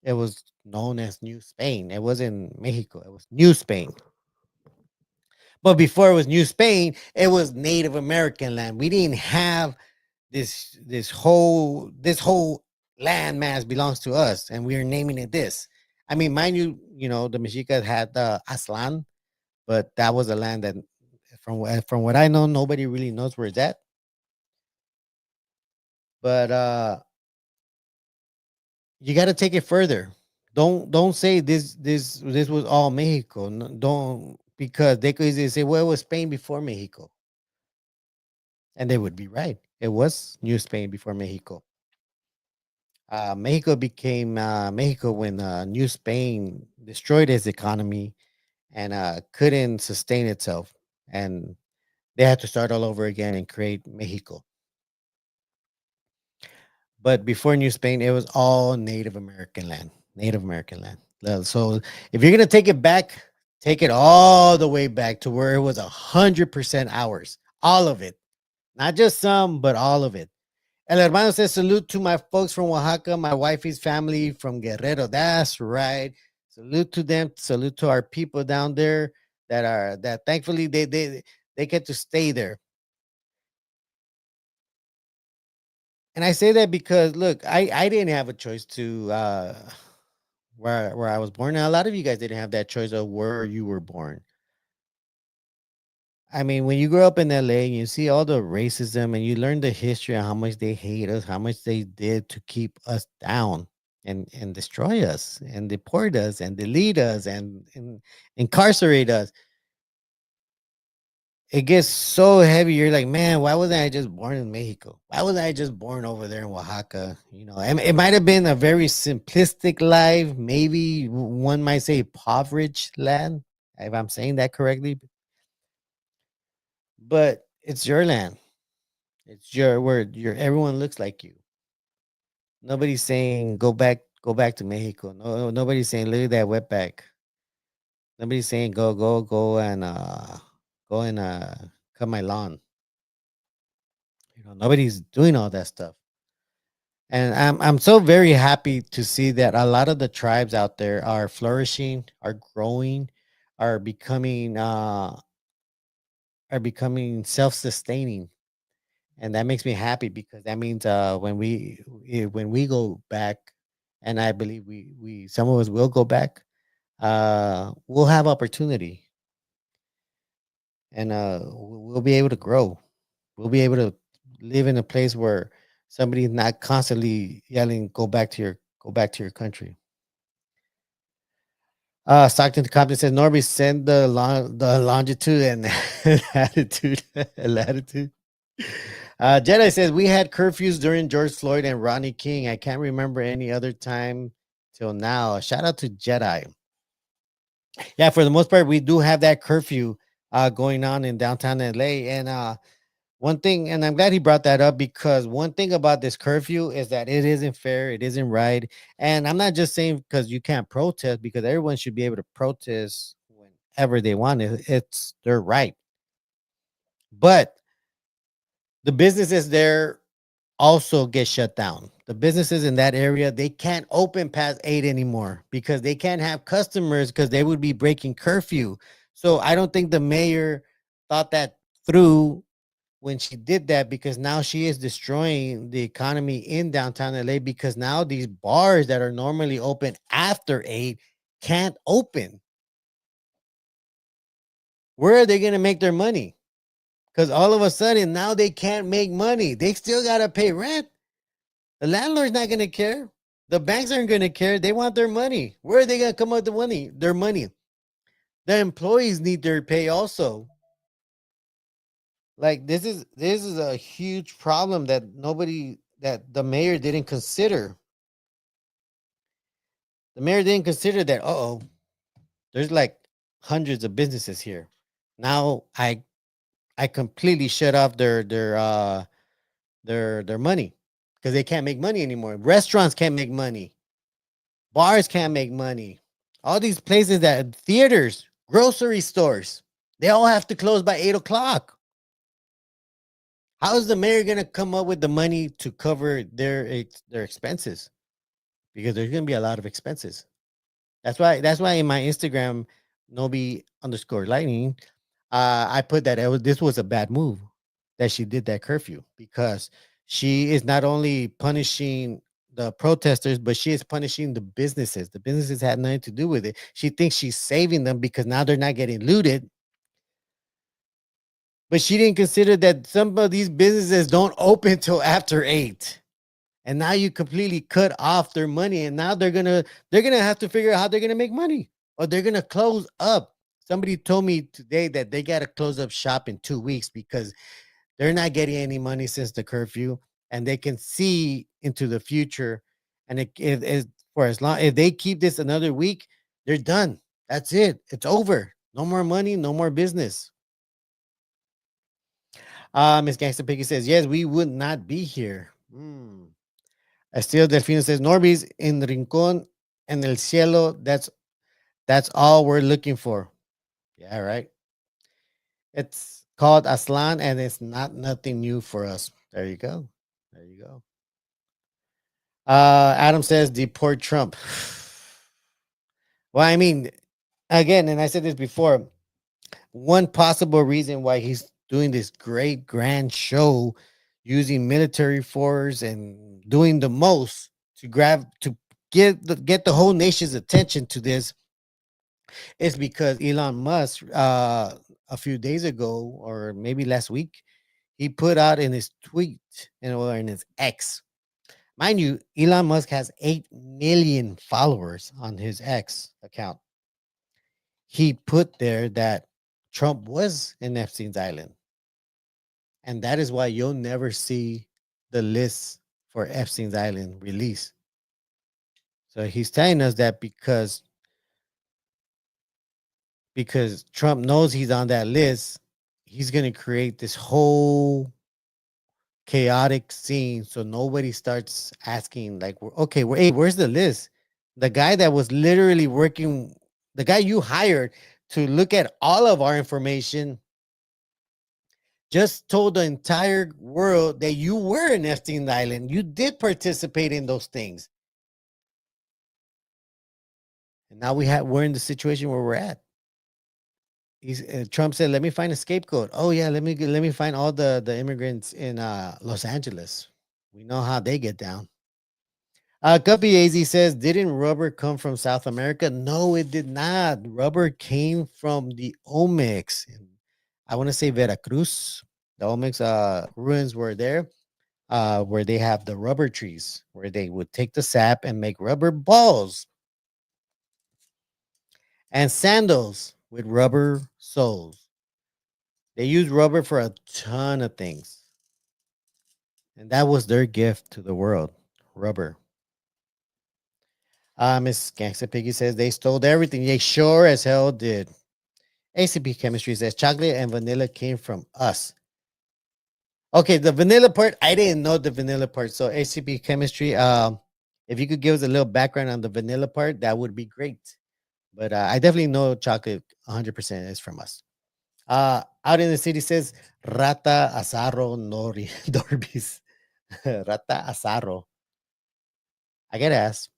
It was known as New Spain. It wasn't Mexico. It was New Spain. But before it was New Spain, it was Native American land. We didn't have this whole land mass belongs to us, and we are naming it this. I mean, mind you, the Mexicas had the Aslan, but that was a land that, from what I know, nobody really knows where it's at. But you got to take it further. Don't say this was all Mexico. Don't, because they could easily say, well, it was Spain before Mexico, and they would be right. It was New Spain before Mexico. Mexico became Mexico when New Spain destroyed its economy and couldn't sustain itself, and they had to start all over again and create Mexico. But before New Spain, it was all Native American land. Native American land. So if you're gonna take it back, take it all the way back to where it was 100% ours, all of it, not just some, but all of it. El hermano says, salute to my folks from Oaxaca, my wifey's family from Guerrero. That's right. Salute to them. Salute to our people down there that thankfully they get to stay there. And I say that because look, I didn't have a choice to where I was born. Now a lot of you guys didn't have that choice of where you were born. I mean, when you grow up in LA and you see all the racism and you learn the history of how much they hate us, how much they did to keep us down and destroy us and deport us and delete us and incarcerate us, it gets so heavy. You're like, man, why wasn't I just born in Mexico? Why wasn't I just born over there in Oaxaca? It might have been a very simplistic life. Maybe one might say impoverished land, if I'm saying that correctly. But it's your land. It's your word. Your everyone looks like you. Nobody's saying go back to Mexico. No, nobody's saying look at that wetback. Nobody's saying go and cut my lawn. Nobody's doing all that stuff. And I'm so very happy to see that a lot of the tribes out there are flourishing, are growing, are becoming uh are becoming self-sustaining. And that makes me happy because that means when we go back, and I believe we some of us will go back, we'll have opportunity, and we'll be able to grow. We'll be able to live in a place where somebody's not constantly yelling, go back to your country." Stockton Compton says, Norby, send the longitude and latitude. Latitude. Jedi says, we had curfews during George Floyd and Rodney King. I can't remember any other time till now. Shout out to Jedi. Yeah, for the most part, we do have that curfew going on in downtown LA. And One thing, and I'm glad he brought that up, because one thing about this curfew is that it isn't fair, it isn't right. And I'm not just saying because you can't protest, because everyone should be able to protest whenever they want. It's their right. But the businesses there also get shut down. The businesses in that area, they can't open past 8 anymore because they can't have customers, because they would be breaking curfew. So I don't think the mayor thought that through when she did that, because now she is destroying the economy in downtown LA, because now these bars that are normally open after 8 can't open. Where are they going to make their money? Because all of a sudden now they can't make money. They still got to pay rent. The landlord's not going to care. The banks aren't going to care. They want their money. Where are they going to come up with the money? Their money. The employees need their pay also. Like, this is a huge problem that the mayor didn't consider. The mayor didn't consider that. Oh, there's like hundreds of businesses here. Now I completely shut off their money, because they can't make money anymore. Restaurants can't make money. Bars can't make money. All these places, that theaters, grocery stores, they all have to close by 8 o'clock. How is the mayor gonna come up with the money to cover their expenses? Because there's gonna be a lot of expenses. That's why in my Instagram, Nobi underscore lightning, I put that this was a bad move that she did that curfew, because she is not only punishing the protesters, but she is punishing the businesses. The businesses had nothing to do with it. She thinks she's saving them because now they're not getting looted, but she didn't consider that some of these businesses don't open till after 8. And now you completely cut off their money, and now they're gonna have to figure out how they're gonna make money, or they're gonna close up. Somebody told me today that they gotta close up shop in 2 weeks, because they're not getting any money since the curfew, and they can see into the future. And for as long if they keep this another week, they're done. That's it. It's over. No more money, no more business. Miss Gangsta Piggy says, yes, we would not be here. Estilo Delfino says, Norby's in Rincon en el cielo. That's all we're looking for. Yeah, right. It's called Aslan, and it's not nothing new for us. There you go. There you go. Adam says, deport Trump. Well, I mean, again, and I said this before, one possible reason why he's doing this great grand show using military force and doing the most to get the whole nation's attention to this is because Elon Musk, a few days ago, or maybe last week, he put out in his tweet, or in his X. Mind you, Elon Musk has 8 million followers on his X account. He put there that Trump was in Epstein's Island. And that is why you'll never see the list for Epstein's Island released. So he's telling us that because Trump knows he's on that list, he's going to create this whole chaotic scene, so nobody starts asking, like, okay, hey, where's the list? The guy that was literally working, the guy you hired to look at all of our information, just told the entire world that you were in Epstein Island. You did participate in those things. And now we're in the situation where we're at. Trump said, "Let me find a scapegoat." Oh yeah, let me find all the immigrants in Los Angeles. We know how they get down. Guppy Az says, "Didn't rubber come from South America?" No, it did not. Rubber came from the Olmecs. I want to say Veracruz. The Olmecs ruins were there, where they have the rubber trees, where they would take the sap and make rubber balls and sandals with rubber soles. They use rubber for a ton of things. And that was their gift to the world, rubber. Miss Gangsta Piggy says they stole everything. They sure as hell did. ACP Chemistry says chocolate and vanilla came from us. Okay, the vanilla part, I didn't know the vanilla part. So ACP chemistry, if you could give us a little background on the vanilla part, that would be great. But I definitely know chocolate 100% is from us. Out in the city says rata asaro nori dorbis. Rata asaro. I gotta ask.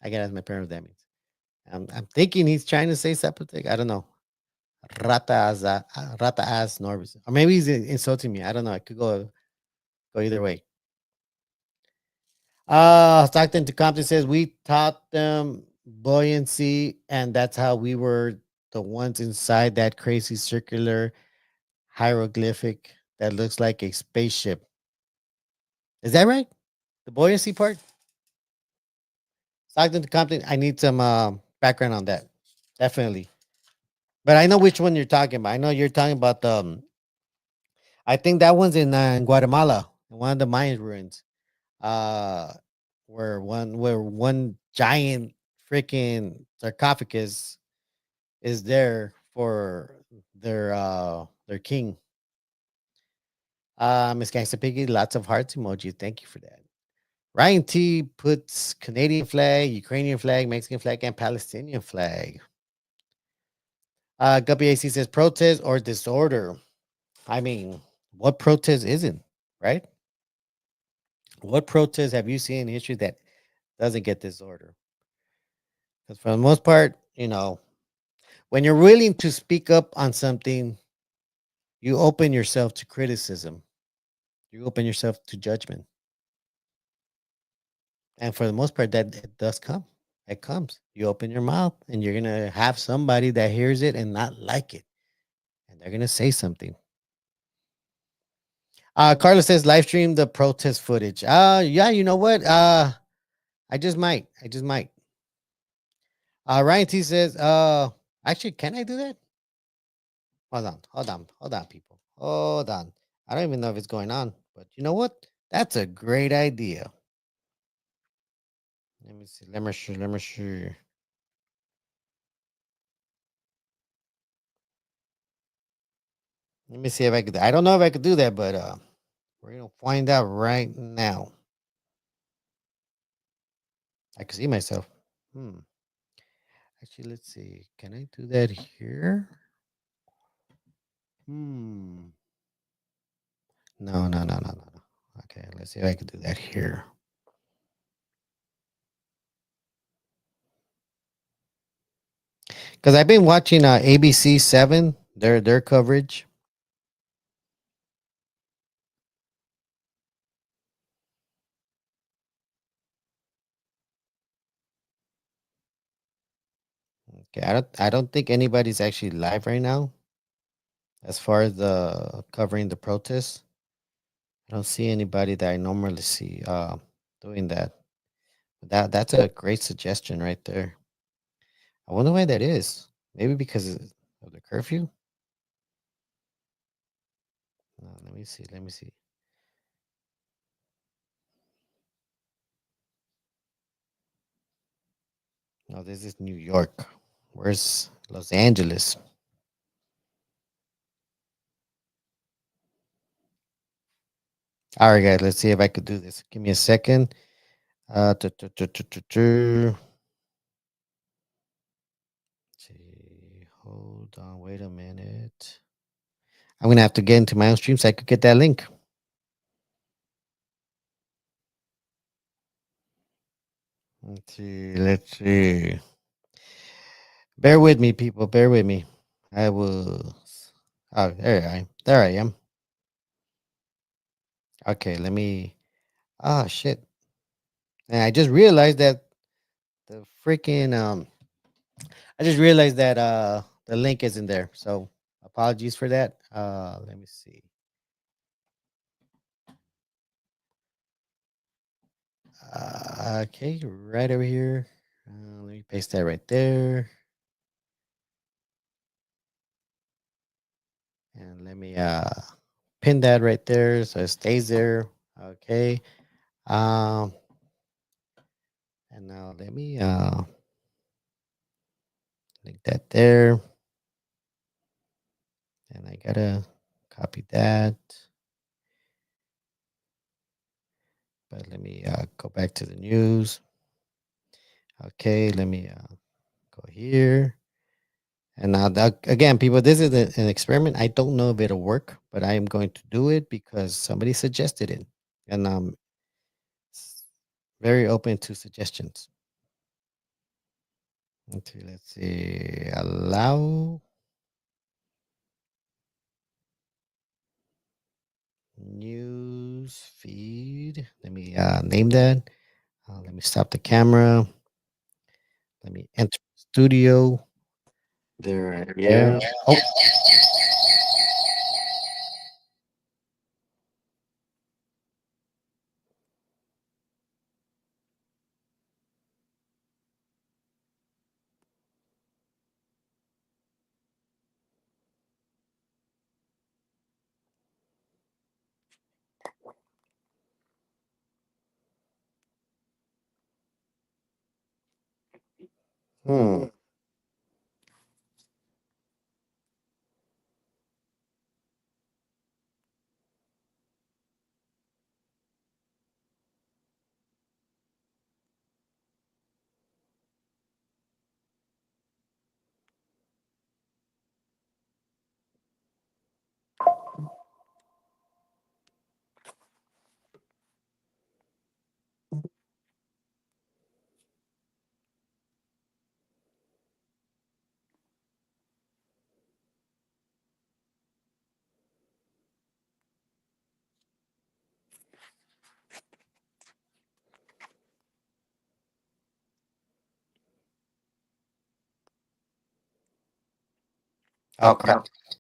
I gotta ask my parents what that means. I'm thinking he's trying to say something. I don't know. Rata as norbis. Or maybe he's insulting me. I don't know. I could go either way. Stockton to Compton says we taught them buoyancy, and that's how we were the ones inside that crazy circular hieroglyphic that looks like a spaceship. Is that right? The buoyancy part? Stockton to Compton. I need some background on that. Definitely. But I know which one you're talking about. I know you're talking about the. I think that one's in Guatemala, in one of the Mayan ruins. Uh, where one giant freaking sarcophagus is there for their king. Miss Gangsta Piggy, lots of hearts emoji. Thank you for that. Ryan T puts Canadian flag, Ukrainian flag, Mexican flag, and Palestinian flag. Guppy AC says protest or disorder. I mean, what protest isn't, right? What protest have you seen in history that doesn't get disorder? Because for the most part, when you're willing to speak up on something, you open yourself to criticism. You open yourself to judgment. And for the most part, that it does come. It comes. You open your mouth and you're gonna have somebody that hears it and not like it. And they're gonna say something. Carlos says live stream the protest footage. Yeah, you know what? I just might. I just might. Ryan T says, actually, can I do that? Hold on, people. Hold on. I don't even know if it's going on, but you know what? That's a great idea. Let me see. Let me see. Let me see. Let me see if I could. I don't know if I could do that, but we're gonna find out right now. I can see myself. Hmm. Actually, let's see. Can I do that here? Hmm. No, no, no, no, no, no. Okay, let's see if I can do that here. Because I've been watching ABC 7, their coverage. Okay, I don't think anybody's actually live right now as far as the covering the protests. I don't see anybody that I normally see doing that. That's a great suggestion right there. I wonder why that is. Maybe because of the curfew. Let me see. Let me see. No, this is New York. Where's Los Angeles? All right, guys. Let's see if I could do this. Give me a second. Tu. See. Hold on. Wait a minute. I'm gonna have to get into my own stream so I could get that link. Let's see. Let's see. Bear with me, people. Bear with me. I will. Oh, there I am. There I am. Okay, let me. Ah, shit. And I just realized that the freaking I just realized that the link isn't there. So apologies for that. Let me see. Okay, right over here. Let me paste that right there. And let me pin that right there so it stays there. Okay. Um and now let me link that there. And I gotta copy that. but let me go back to the news. Okay, let me go here. And now, again, people, this is an experiment. I don't know if it'll work, but I am going to do it because somebody suggested it, and I'm very open to suggestions. Okay, let's see. Allow news feed. Let me name that. Let me stop the camera. Let me enter studio. There. Yeah. Oh. Hmm. Okay.